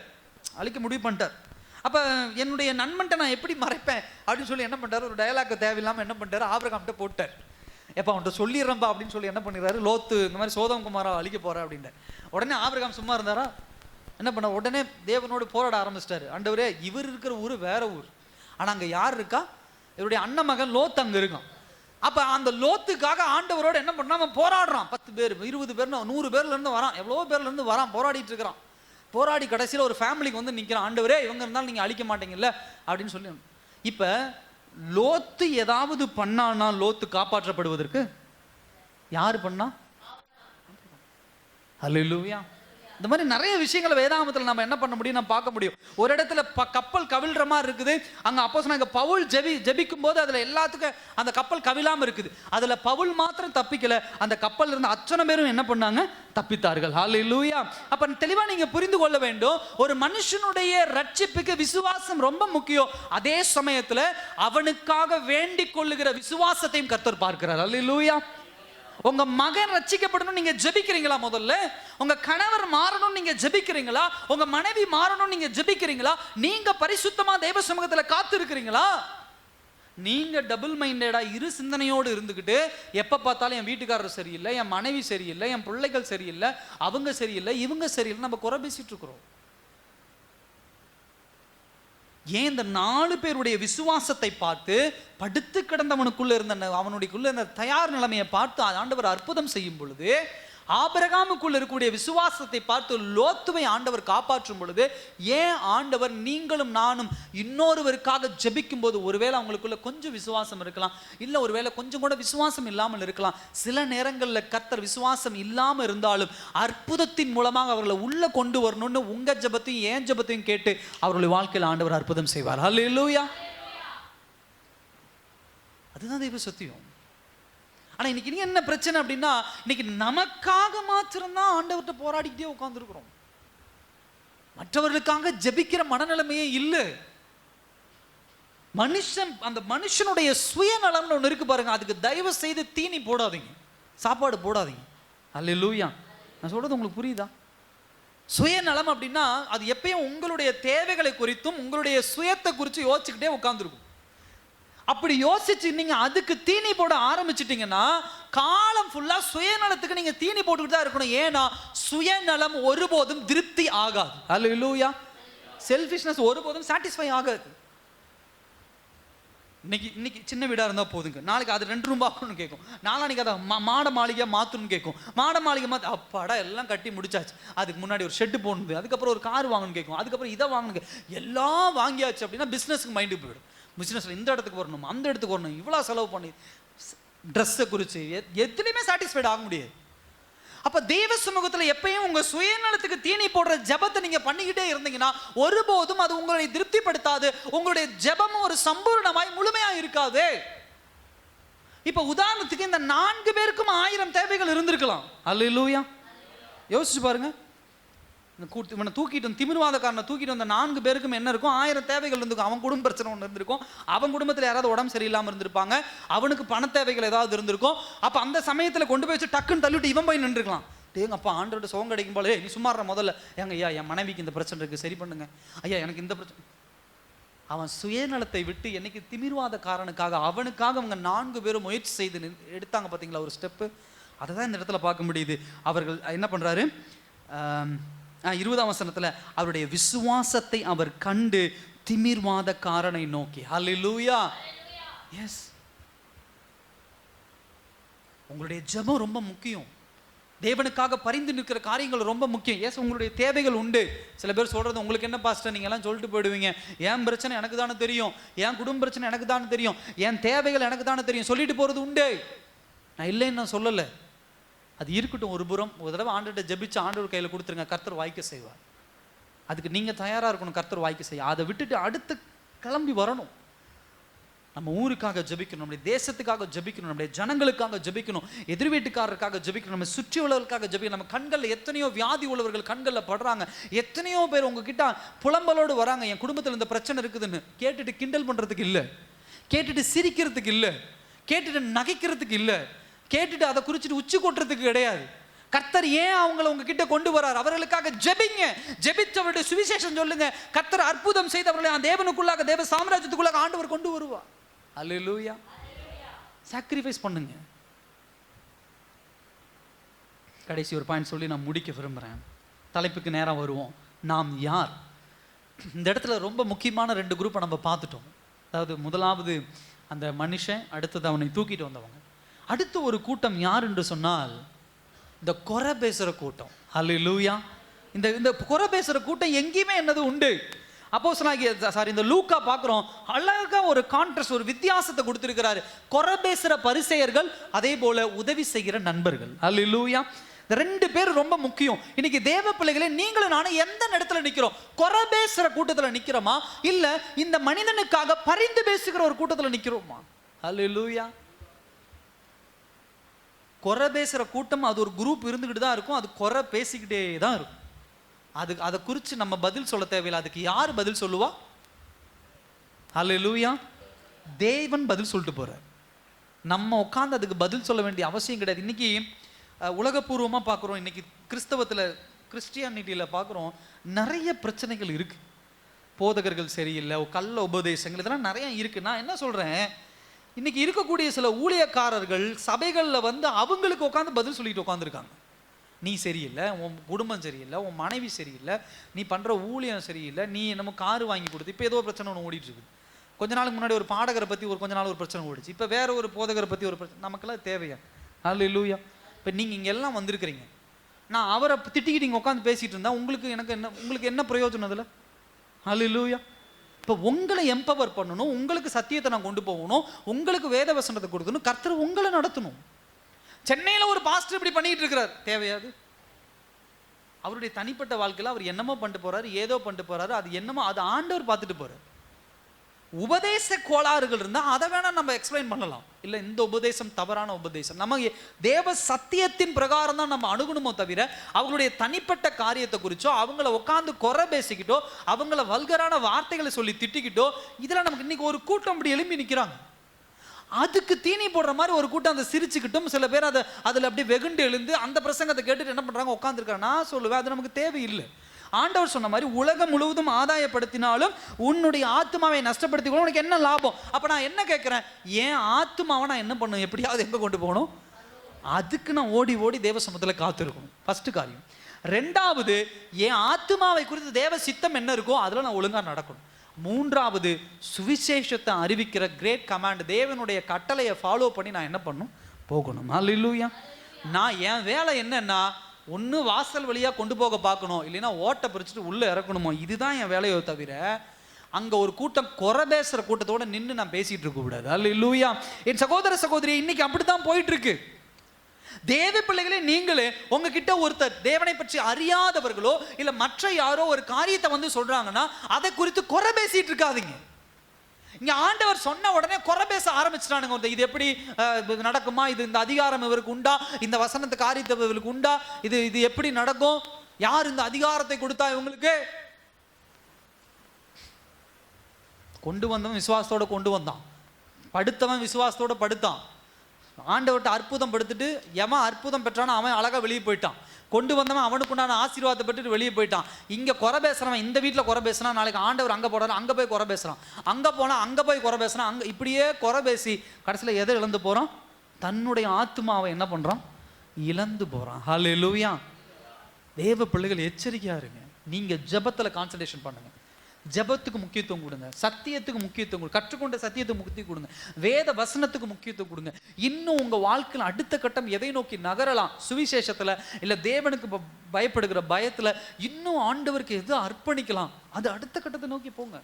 அழிக்க முடிவு பண்ணிட்டார். அப்போ என்னுடைய நண்பன்ட்ட நான் எப்படி மறைப்பேன் அப்படின்னு சொல்லி என்ன பண்ணுறாரு, ஒரு டயலாக் தேவையில்லாமல் என்ன பண்ணுறாரு, ஆபிரகாம்கிட்ட போட்டார். எப்போ அவன்கிட்ட சொல்லிடுறேன்பா அப்படின்னு சொல்லி என்ன பண்ணிடுறாரு, லோத்து இந்த மாதிரி சோதம் குமாரா அழிக்க போகிறேன் அப்படின்ட்டு. உடனே ஆபிரகாம் சும்மா இருந்தாரா, என்ன பண்ண, உடனே தேவனோடு போராட ஆரம்பிச்சிட்டாரு. ஆண்டவரே, இவர் இருக்கிற ஊர் வேற ஊர், ஆனால் அங்கே யார் இருக்கா, இவருடைய அண்ணன் மகன் லோத் அங்கே இருக்கான். அப்போ அந்த லோத்துக்காக ஆண்டவரோடு என்ன பண்ணா, அவன் போராடுறான். 10 பேர் 20 பேர் 100 பேர்லேருந்து வரான், எவ்வளோ பேர்லேருந்து வரான், போராடிட்டு இருக்கிறான். போராடி கடைசியில் ஒரு ஃபேமிலிக்கு வந்து நிற்கிறான். ஆண்டவரே, இவங்க இருந்தாலும் நீங்கள் அழிக்க மாட்டீங்கல்ல அப்படின்னு சொல்லி. இப்போ லோத்து ஏதாவது பண்ணானா லோத்து காப்பாற்றப்படுவதற்கு யாரு பண்ணா? அல்லேலூயா. இந்த மாதிரி நிறைய விஷயங்களை வேதாகமத்தில் நம்ம என்ன பண்ண முடியும், நம்ம பார்க்க முடியும். ஒரு இடத்துல கப்பல் கவிழ்ற மாதிரி இருக்குது. அங்கே அப்போ சொன்னாங்க பவுல் ஜெபிக்கும் போது அதில் எல்லாத்துக்கும் அந்த கப்பல் கவிழாமல் இருக்குது. அதில் பவுல் மாத்திரம் தப்பிக்கல, அந்த கப்பல் இருந்த அத்தனை பேரும் என்ன பண்ணாங்க, தப்பித்தார்கள். ஹல்லேலூயா. அப்ப தெளிவா நீங்க புரிந்து கொள்ள வேண்டும், ஒரு மனுஷனுடைய ரட்சிப்புக்கு விசுவாசம் ரொம்ப முக்கியம். அதே சமயத்தில் அவனுக்காக வேண்டிக் கொள்ளுகிற விசுவாசத்தையும் கர்த்தர் பார்க்கிறார். ஹல்லேலூயா. உங்க மகன் ரட்சிக்கப்படணும் நீங்க ஜெபிக்கிறீங்களா? முதல்ல உங்க கணவர் மாறணும் நீங்க ஜெபிக்கிறீங்களா? உங்க மனைவி மாறணும் நீங்க ஜெபிக்கிறீங்களா? நீங்க பரிசுத்தமா தேவ சமூகத்துல காத்து இருக்கிறீங்களா? நீங்க டபுள் மைண்டடா இரு சிந்தனையோடு இருந்துகிட்டு எப்ப பார்த்தாலும் என் வீட்டுக்காரர் சரியில்லை, என் மனைவி சரியில்லை, என் பிள்ளைகள் சரியில்லை, அவங்க சரியில்லை, இவங்க சரியில்லை, நம்ம குறை பேசிட்டு இருக்கிறோம். ஏன் இந்த 4 பேருடைய விசுவாசத்தை பார்த்து, படுத்து கிடந்தவனுக்குள்ள இருந்த அவனுடைய இந்த தயார் நிலைமையை பார்த்து ஆண்டவர் அற்புதம் செய்யும் பொழுது, ஆபிரகாமுக்குள்ள இருக்கக்கூடிய விசுவாசத்தை பார்த்து லோத்துவை ஆண்டவர் காப்பாற்றும் பொழுது, ஏன் ஆண்டவர் நீங்களும் நானும் இன்னொருவருக்காக ஜெபிக்கும் போது ஒருவேளை அவங்களுக்குள்ள கொஞ்சம் விசுவாசம் இருக்கலாம், இல்லை ஒருவேளை கொஞ்சம் கூட விசுவாசம் இல்லாமல் இருக்கலாம். சில நேரங்களில் கர்த்தர் விசுவாசம் இல்லாமல் இருந்தாலும் அற்புதத்தின் மூலமாக அவர்களை உள்ள கொண்டு வரணும்னு உங்க ஜெபத்தையும் ஏன் ஜெபத்தையும் கேட்டு அவர்களுடைய வாழ்க்கையில் ஆண்டவர் அற்புதம் செய்வார். ஹல்லேலூயா. அதுதான் தெய்வ சத்தியம். ஆனால் இன்னைக்கு என்ன பிரச்சனை அப்படின்னா, இன்னைக்கு நமக்காக மாத்திரம்தான் ஆண்டவர்கிட்ட போராடிக்கிட்டே உட்கார்ந்துருக்கிறோம். மற்றவர்களுக்காக ஜெபிக்கிற மனநிலைமையே இல்லை. மனுஷன், அந்த மனுஷனுடைய சுயநலம்னு ஒன்று இருக்கு பாருங்க, அதுக்கு தயவு செய்து தீனி போடாதீங்க, சாப்பாடு போடாதீங்க. அல்லேலூயா. நான் சொல்றது உங்களுக்கு புரியுதா? சுயநலம் அப்படின்னா அது எப்பயும் உங்களுடைய தேவைகளை குறித்தும் உங்களுடைய சுயத்தை குறித்து யோசிச்சுக்கிட்டே உட்கார்ந்துருக்கும். அப்படி யோசிச்சு நீங்க அதுக்கு தீனி போட ஆரம்பிச்சிட்டீங்கன்னா காலம் ஃபுல்லா சுயநலத்துக்கு நீங்க தீனி போட்டுக்கிட்டு தான் இருக்கணும். ஏன்னா சுயநலம் ஒருபோதும் திருப்தி ஆகாது. அல்லேலூயா. செல்ஃபிஷ்னஸ் ஒருபோதும் சாட்டிஸ்ஃபை ஆகாது. இன்னைக்கு சின்ன வீடா இருந்தா போதுங்க, நாளைக்கு அது 2 ரூம் ஆகணும்னு கேட்கும், நாளைக்கு அதை மாட மாளிகை மாற்றணும்னு கேட்கும், மாட மாளிகை மாற்ற அப்பாடா எல்லாம் கட்டி முடிச்சாச்சு, அதுக்கு முன்னாடி ஒரு ஷெட்டு போடணும், அதுக்கப்புறம் ஒரு கார் வாங்கணும்னு கேட்கும், அதுக்கப்புறம் இதை வாங்கணும், எல்லாம் வாங்கியாச்சு அப்படின்னா பிஸ்னஸுக்கு மைண்டு போயிடும். பிஸ்னஸில் இந்த இடத்துக்கு வரணும், அந்த இடத்துக்கு வரணும், இவ்வளோ செலவு பண்ணி ட்ரெஸ்ஸை குறித்து எதுலையுமே சாட்டிஸ்ஃபைட் ஆக முடியாது. அப்போ தெய்வ சமூகத்தில் எப்பயும் உங்கள் சுயநலத்துக்கு தீனி போடுற ஜபத்தை நீங்கள் பண்ணிக்கிட்டே இருந்தீங்கன்னா ஒருபோதும் அது உங்களை திருப்திப்படுத்தாது. உங்களுடைய ஜபமும் ஒரு சம்பூர்ணமாய் முழுமையாக இருக்காது. இப்போ உதாரணத்துக்கு இந்த 4 பேருக்கும் 1000 தேவைகள் இருந்திருக்கலாம். அல்லேலூயா. யோசிச்சு பாருங்க, இவனை தூக்கிட்டு திமிர்வாதக்காரனை தூக்கிட்டு வந்த 4 பேருக்கும் என்ன இருக்கும், 1000 தேவைகள் இருந்திருக்கும். அவன் குடும்ப பிரச்சனை ஒன்று இருந்திருக்கும், அவன் குடும்பத்தில் யாராவது உடம்பு சரியில்லாமல் இருந்திருப்பாங்க, அவனுக்கு பண தேவைகள் ஏதாவது இருந்திருக்கும். அப்போ அந்த சமயத்தில் கொண்டு போய் வச்சு டக்குன்னு தள்ளிவிட்டு இவன் போய் நின்றுக்கலாம். தேங்க அப்பா ஆண்டோட சோகம் கிடைக்கும் போல, நீ சும்மாற முதல்ல, ஏங்க ஐயா என் மனைவிக்கு இந்த பிரச்சனை இருக்குது, சரி பண்ணுங்க ஐயா, எனக்கு இந்த பிரச்சனை. அவன் சுயநலத்தை விட்டு என்னைக்கு திமிர்வாதக்காரனுக்காக அவனுக்காக அவங்க 4 பேரும் முயற்சி செய்து எடுத்தாங்க பார்த்தீங்களா ஒரு ஸ்டெப்பு. அதை தான் இந்த இடத்துல பார்க்க முடியுது. அவர்கள் என்ன பண்ணுறாரு, 20ஆம் வசனத்தில் அவருடைய விசுவாசத்தை அவர் கண்டு திமிர்வாதக்காரனை நோக்கி. ஹல்லேலூயா. எஸ், உங்களுடைய ஜெபம் ரொம்ப முக்கியம். தேவனுக்காக பரிந்து நிற்கிற காரியங்கள் ரொம்ப முக்கியம். எஸ், உங்களுடைய தேவைகள் உண்டு. சில பேர் சொல்றது, உங்களுக்கு என்ன பாஸ்டர் நீங்க எல்லாம் சொல்லிட்டு போயிடுவீங்க, என் பிரச்சனை எனக்கு தானே தெரியும், என் குடும்ப பிரச்சனை எனக்கு தானே தெரியும், என் தேவைகள் எனக்கு தானே தெரியும், சொல்லிட்டு போறது உண்டு. நான் இல்லைன்னு நான் சொல்லலை, அது இருக்கட்டும் ஒரு புறம். ஒரு தடவை ஆண்டவர்கிட்ட ஜெபிச்சு ஆண்டவர் கையில் கொடுத்துருங்க, கர்த்தர் வாய்க்க செய்வார். அதுக்கு நீங்கள் தயாராக இருக்கணும், கர்த்தர் வாய்க்க செய்ய. அதை விட்டுட்டு அடுத்து கிளம்பி வரணும். நம்ம ஊருக்காக ஜெபிக்கணும், நம்முடைய தேசத்துக்காக ஜெபிக்கணும், நம்முடைய ஜனங்களுக்காக ஜெபிக்கணும், எதிர் வீட்டுக்காரருக்காக ஜெபிக்கணும், நம்ம சுற்றி உள்ளவர்களுக்காக ஜெபிக்கணும். நம்ம கண்களில் எத்தனையோ வியாதி உள்ளவர்கள் கண்களில் படுறாங்க. எத்தனையோ பேர் உங்ககிட்ட புலம்பலோடு வராங்க, என் குடும்பத்தில் இந்த பிரச்சனை இருக்குதுன்னு. கேட்டுட்டு கிண்டல் பண்ணுறதுக்கு இல்லை, கேட்டுட்டு சிரிக்கிறதுக்கு இல்லை, கேட்டுட்டு நகைக்கிறதுக்கு இல்லை, கேட்டுட்டு அதை குறிச்சிட்டு உச்சி கொட்டுறதுக்கு கிடையாது. கர்த்தர் ஏன் அவங்களை உங்ககிட்ட கொண்டு வரார்? அவர்களுக்காக ஜெபிங்க, ஜெபித்தவருடைய சுவிசேஷம் சொல்லுங்க. கர்த்தர் அற்புதம் செய்து அவர்களை தேவனுக்குள்ளாக, தேவ சாம்ராஜ்யத்துக்குள்ளாக ஆண்டவர் கொண்டு வருவார். அல்லேலூயா. சாக்ரிஃபைஸ் பண்ணுங்க. கடைசி ஒரு பாயிண்ட் சொல்லி நான் முடிக்க விரும்புகிறேன். தலைப்புக்கு நேரம் வருவோம். நாம் யார்? இந்த இடத்துல ரொம்ப முக்கியமான 2 குரூப்பை நம்ம பார்த்துட்டோம். அதாவது முதலாவது அந்த மனுஷன், அடுத்தது அவனை தூக்கிட்டு வந்தவங்க. அடுத்த ஒரு கூட்டம் யார் என்று சொன்னால் இந்த குறை பேசுகிற கூட்டம். அல்லேலூயா. இந்த குறை பேசுகிற கூட்டம் எங்கேயுமே என்னது உண்டு. இந்த லூக்கா பார்க்குறோம், அழகாக ஒரு கான்ட்ராஸ்ட், ஒரு வித்தியாசத்தை கொடுத்துருக்கிறாரு. குறை பேசுகிற பரிசேயர்கள், அதே போல உதவி செய்கிற நண்பர்கள். அல்லேலூயா. இந்த 2 பேர் ரொம்ப முக்கியம். இன்னைக்கு தேவ பிள்ளைகளே, நீங்களும் நானும் எந்த இடத்துல நிற்கிறோம்? குறை பேசுகிற கூட்டத்தில் நிற்கிறோமா, இல்லை இந்த மனிதனுக்காக பரிந்து பேசுகிற ஒரு கூட்டத்தில் நிற்கிறோமா? அல்லேலூயா. குறை பேசுகிற கூட்டம் அது ஒரு குரூப் இருந்துக்கிட்டு தான் இருக்கும். அது குறை பேசிக்கிட்டே தான் இருக்கும். அதை குறித்து நம்ம பதில் சொல்ல தேவையில்லை. அதுக்கு யார் பதில் சொல்லுவா? அல்லேலூயா. தேவன் பதில் சொல்லிட்டு போகிறார். நம்ம உட்காந்து அதுக்கு பதில் சொல்ல வேண்டிய அவசியம் கிடையாது. இன்னைக்கு உலகப்பூர்வமாக பார்க்குறோம். இன்னைக்கு கிறிஸ்டியானிட்டியில் பார்க்குறோம், நிறைய பிரச்சனைகள் இருக்குது. போதகர்கள் சரியில்லை, கள்ள உபதேசங்கள், இதெல்லாம் நிறைய இருக்குது. நான் என்ன சொல்கிறேன், இன்னைக்கு இருக்கக்கூடிய சில ஊழியக்காரர்கள் சபைகளில் அவங்களுக்கு உட்காந்து பதில் சொல்லிட்டு உட்காந்துருக்காங்க. நீ சரியில்லை, உன் குடும்பம் சரியில்லை, உன் மனைவி சரியில்லை, நீ பண்ணுற ஊழியம் சரியில்லை, நீ நம்ம காரு வாங்கி கொடுத்து, இப்போ ஏதோ பிரச்சனை ஒன்று ஓடிட்டு இருக்குது. கொஞ்ச நாளுக்கு முன்னாடி ஒரு பாடகரை பற்றி கொஞ்ச நாள் ஒரு பிரச்சனை ஓடிச்சு. இப்போ வேற ஒரு போதகரை பற்றி ஒரு பிரச்சனை. நமக்கெல்லாம் தேவையா? அல்லேலூயா. இப்போ நீங்கள் இங்கே எல்லாம் வந்திருக்கிறீங்க, நான் அவரை திட்டிக்கிட்டு இங்கே உட்காந்து பேசிகிட்டு இருந்தால் உங்களுக்கு என்ன பிரயோஜனம் அதில்? அல்லேலூயா. இப்போ உங்களை எம்பவர் பண்ணணும், உங்களுக்கு சத்தியத்தை நான் கொண்டு போகணும், உங்களுக்கு வேத வசனத்தை கொடுக்கணும், கர்த்தர் உங்களை நடத்தணும். சென்னையில் ஒரு பாஸ்டர் இப்படி பண்ணிட்டு இருக்கிறார், தேவையாது? அவருடைய தனிப்பட்ட வாழ்க்கையில் அவர் என்னமோ பண்ணிட்டு போறாரு, ஏதோ பண்ணிட்டு போறாரு, அது என்னமோ அது ஆண்டவர் பார்த்துட்டு போறாரு. உபதேச கோளாறுகள் இருந்தால் அதை வேணா நம்ம எக்ஸ்பிளைன் பண்ணலாம். இல்லை இந்த உபதேசம் தவறான உபதேசம், நம்ம தேவ சத்தியத்தின் பிரகாரம் தான் நம்ம அணுகணுமோ தவிர அவங்களுடைய தனிப்பட்ட காரியத்தை குறிச்சோ, அவங்கள உட்காந்து குறை பேசிக்கிட்டோ, அவங்கள வல்கரான வார்த்தைகளை சொல்லி திட்டிக்கிட்டோ, இதில் நமக்கு இன்னைக்கு ஒரு கூட்டம் இப்படி எழும்பி நிற்கிறாங்க. அதுக்கு தீனி போடுற மாதிரி ஒரு கூட்டம் அதை சிரிச்சுக்கிட்டும், சில பேர் அதில் அப்படியே வெகுண்டு எழுந்து அந்த பிரசங்கத்தை கேட்டுட்டு என்ன பண்ணுறாங்க, உட்காந்துருக்காங்க. நான் சொல்லுவேன், அது நமக்கு தேவையில்லை. ஆண்டவர் சொன்ன மாதிரி உலகம் முழுவதும் ஆதாயப்படுத்தினாலும் உன்னுடைய ஆத்மாவை நஷ்டப்படுத்திக்கணும், உனக்கு என்ன லாபம்? அப்போ நான் என்ன கேட்குறேன், ஏன் ஆத்மாவை நான் என்ன பண்ணும், எப்படியாவது எங்கே கொண்டு போகணும்? அதுக்கு நான் ஓடி ஓடி தேவ சமூகத்தில் காத்திருக்கணும். ஃபர்ஸ்ட் காரியம். 2வது, என் ஆத்மாவை குறித்து தேவ சித்தம் என்ன இருக்கோ அதில் நான் ஒழுங்காக நடக்கணும். 3வது, சுவிசேஷத்தை அறிவிக்கிற கிரேட் கமாண்ட், தேவனுடைய கட்டளையை ஃபாலோ பண்ணி நான் என்ன பண்ணணும், போகணும். அல்லேலூயா. நான் என் வேலை என்னன்னா, ஒன்று வாசல் வழியாக கொண்டு போக பார்க்கணும், இல்லைன்னா ஓட்டை பிரிச்சுட்டு உள்ளே இறக்கணுமோ, இதுதான் என் வேலையோ தவிர அங்கே ஒரு கூட்டம் குறை பேசுகிற கூட்டத்தோடு நின்று நான் பேசிகிட்டு இருக்கக்கூடாது. அல்லேலூயா. என் சகோதர சகோதரி, இன்னைக்கு அப்படி தான் போயிட்டு இருக்கு. தேவ பிள்ளைகளே, நீங்களே உங்ககிட்ட ஒருத்தர் தேவனை பற்றி அறியாதவர்களோ இல்லை மற்ற யாரோ ஒரு காரியத்தை சொல்கிறாங்கன்னா அதை குறித்து குறை பேசிகிட்டு இருக்காதீங்க. இங்கே ஆண்டவர் சொன்ன உடனே குறை பேச ஆரம்பிச்சிட்டானுங்க. இது எப்படி நடக்குமா, இது இந்த அதிகாரம் இவருக்கு உண்டா, இந்த வசனத்து காரியத்தை இவருக்கு உண்டா, இது எப்படி நடக்கும், யார் இந்த அதிகாரத்தை கொடுத்தா இவங்களுக்கு? கொண்டு வந்தவன் விசுவாசத்தோட கொண்டு வந்தான், படுத்தவன் விசுவாசத்தோட படுத்தான். ஆண்டவர்கிட்ட அற்புதம் படுத்துட்டு எவன் அற்புதம் பெற்றானோ அவன் அழகாக வெளியே போயிட்டான். கொண்டு வந்தவன் அவனுக்கு உண்டான ஆசீர்வாதத்தை பெற்றுட்டு வெளியே போயிட்டான். இங்கே குறை பேசுகிறவன் இந்த வீட்டில் குறை பேசுகிறான், நாளைக்கு ஆண்டவர் அங்கே போடுறான், அங்கே போய் குறை பேசுகிறான், அங்கே போனால் அங்கே போய் குறை பேசுகிறான், அங்கே இப்படியே குறை பேசி கடைசியில் எதை இழந்து போகிறான்? தன்னுடைய ஆத்மாவை என்ன பண்ணுறான்? இழந்து போகிறான். அல்லேலூயா. தேவ பிள்ளைகள் எச்சரிக்கையாக இருங்க. நீங்கள் ஜெபத்தில் கான்சன்ட்ரேஷன் பண்ணுங்கள், ஜெபத்துக்கு முக்கியத்துவம் கொடுங்க, சத்தியத்துக்கு முக்கியத்துவம் கொடுங்க, கற்றுக்கொண்ட சத்தியத்துக்கு முக்கியத்துவம் கொடுங்க, வேத வசனத்துக்கு முக்கியத்துவம் கொடுங்க. இன்னும் உங்கள் வாழ்க்கையில் அடுத்த கட்டம் எதை நோக்கி நகரலாம், சுவிசேஷத்தில் இல்லை தேவனுக்கு பயப்படுகிற பயத்தில் இன்னும் ஆண்டவருக்கு எது அர்ப்பணிக்கலாம், அது அடுத்த கட்டத்தை நோக்கி போங்க.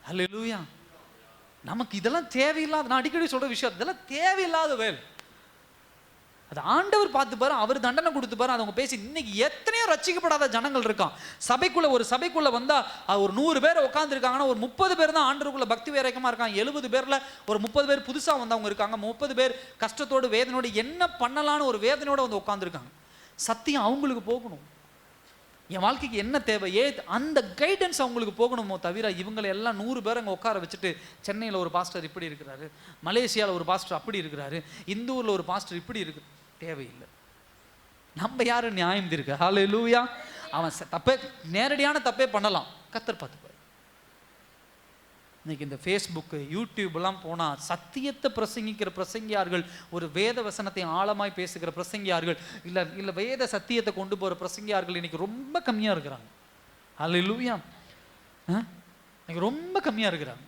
அல்லேலூயா. நமக்கு இதெல்லாம் தேவையில்லாத, நான் அடிக்கடி சொல்கிற விஷயம், இதெல்லாம் தேவையில்லாத வேலை. அது ஆண்டவர் பார்த்துப்பாரு, அவர் தண்டனை கொடுத்துப்பாரு. அவங்க பேசி இன்னைக்கு எத்தனையோ ரட்சிக்கப்படாத ஜனங்கள் இருக்கான். ஒரு சபைக்குள்ள வந்தா ஒரு 100 பேர் உட்காந்துருக்காங்கன்னா ஒரு 30 பேர் தான் ஆண்டவருக்குள்ள பக்தி வேறக்கமா இருக்காங்க. 70 பேர்ல ஒரு 30 பேர் புதுசா வந்தவங்க இருக்காங்க. 30 பேர் கஷ்டத்தோடு வேதனோடு என்ன பண்ணலான்னு ஒரு வேதனையோட வந்து உட்காந்துருக்காங்க. சத்தியம் அவங்களுக்கு போகணும். என் வாழ்க்கைக்கு என்ன தேவை, அந்த கைடன்ஸ் அவங்களுக்கு போகணுமோ தவிர இவங்களை எல்லாம் 100 பேர் அங்கே உட்கார வச்சுட்டு சென்னையில் ஒரு பாஸ்டர் இப்படி இருக்கிறாரு, மலேசியாவில் ஒரு பாஸ்டர் அப்படி இருக்கிறாரு, இந்தூரில் ஒரு பாஸ்டர் இப்படி இருக்கு, தேவையில்லை. நம்ம யாரு நியாயம் தீர்க்க? ஹல்லேலூயா. அவன் தப்பே, நேரடியான தப்பே பண்ணலாம், கர்த்தர் பார்த்துப்பார். இன்னைக்கு இந்த ஃபேஸ்புக்கு யூடியூப்லாம் போனால் சத்தியத்தை பிரசங்கிக்கிற பிரசங்கியார்கள், ஒரு வேத வசனத்தை ஆழமாய் பேசுகிற பிரசங்கியார்கள், இல்லை வேத சத்தியத்தை கொண்டு போகிற பிரசங்கியார்கள் இன்னைக்கு ரொம்ப கம்மியாக இருக்கிறாங்க. ஹல்லேலூயா. இன்னைக்கு ரொம்ப கம்மியாக இருக்கிறாங்க.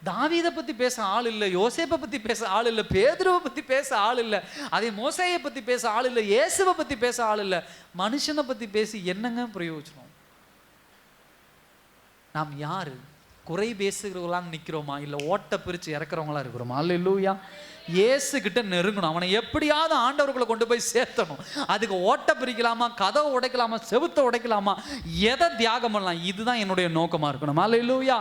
தாவீதை பற்றி பேச ஆள் இல்லை, யோசேப்பை பற்றி பேச ஆள் இல்லை, பேதுருவை பற்றி பேச ஆள் இல்லை, அதே மோசேயை பற்றி பேச ஆள் இல்லை, இயேசுவை பற்றி பேச ஆள் இல்லை. மனுஷனை பற்றி பேசி என்னங்க பிரயோஜனம்? நாம் யாரு? குறை பேசுகிறவங்களாம் நிற்கிறோமா, இல்லை ஓட்ட பிரித்து இறக்குறவங்களா இருக்கிறோமா? அல்லேலூயா. இயேசு கிட்ட நெருங்கணும், அவனை எப்படியாவது ஆண்டவர்களை கொண்டு போய் சேர்த்தணும். அதுக்கு ஓட்ட பிரிக்கலாமா, கதவை உடைக்கலாமா, செவுத்தை உடைக்கலாமா, எதை தியாகம் பண்ணலாம், இதுதான் என்னுடைய நோக்கமாக இருக்கணும். அல்லேலூயா.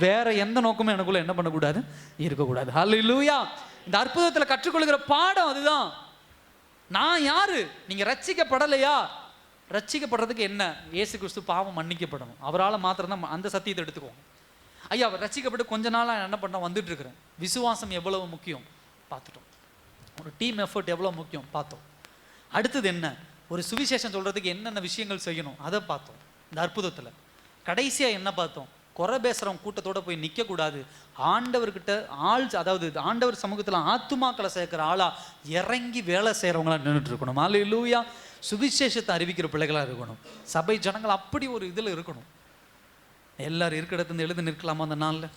வேற எந்த நோக்கமும் எனக்குள்ள என்ன பண்ணக்கூடாது, இருக்கக்கூடாது. அல்லேலூயா. இந்த அற்புதத்தில் கற்றுக்கொள்கிற பாடம் அதுதான். நான் யாரு? நீங்க ரட்சிக்கப்படலையா? ரட்சிக்கப்படுறதுக்கு என்ன? இயேசு கிறிஸ்து பாவம் மன்னிக்கப்படணும், அவரால் மாத்திரம் தான். அந்த சத்தியத்தை எடுத்துக்கோங்க. ஐயா, அவர் ரட்சிக்கப்பட்டு கொஞ்ச நாளாக என்ன பண்ண வந்துட்டு இருக்கிறேன். விசுவாசம் எவ்வளவு முக்கியம் பார்த்துட்டோம். ஒரு டீம் எஃபர்ட் எவ்வளோ முக்கியம் பார்த்தோம். அடுத்தது என்ன? ஒரு சுவிசேஷம் சொல்றதுக்கு என்னென்ன விஷயங்கள் செய்யணும் அதை பார்த்தோம். இந்த அற்புதத்தில் கடைசியாக என்ன பார்த்தோம்? குறை பேசுகிறவங்க கூட்டத்தோட போய் நிற்கக்கூடாது. ஆண்டவர்கிட்ட அதாவது ஆண்டவர் சமூகத்தில் ஆத்துமாக்களை சேர்க்குற ஆளா இறங்கி வேலை செய்கிறவங்களா நின்றுட்டு இருக்கணும். அல்லேலூயா. சுவிசேஷத்தை அறிவிக்கிற பிள்ளைகளாக இருக்கணும். சபை ஜனங்கள் அப்படி ஒரு இதில் இருக்கணும். எல்லாரும் இருக்கிற இடத்துல எழுந்து நிற்கலாமா அந்த நாளில்?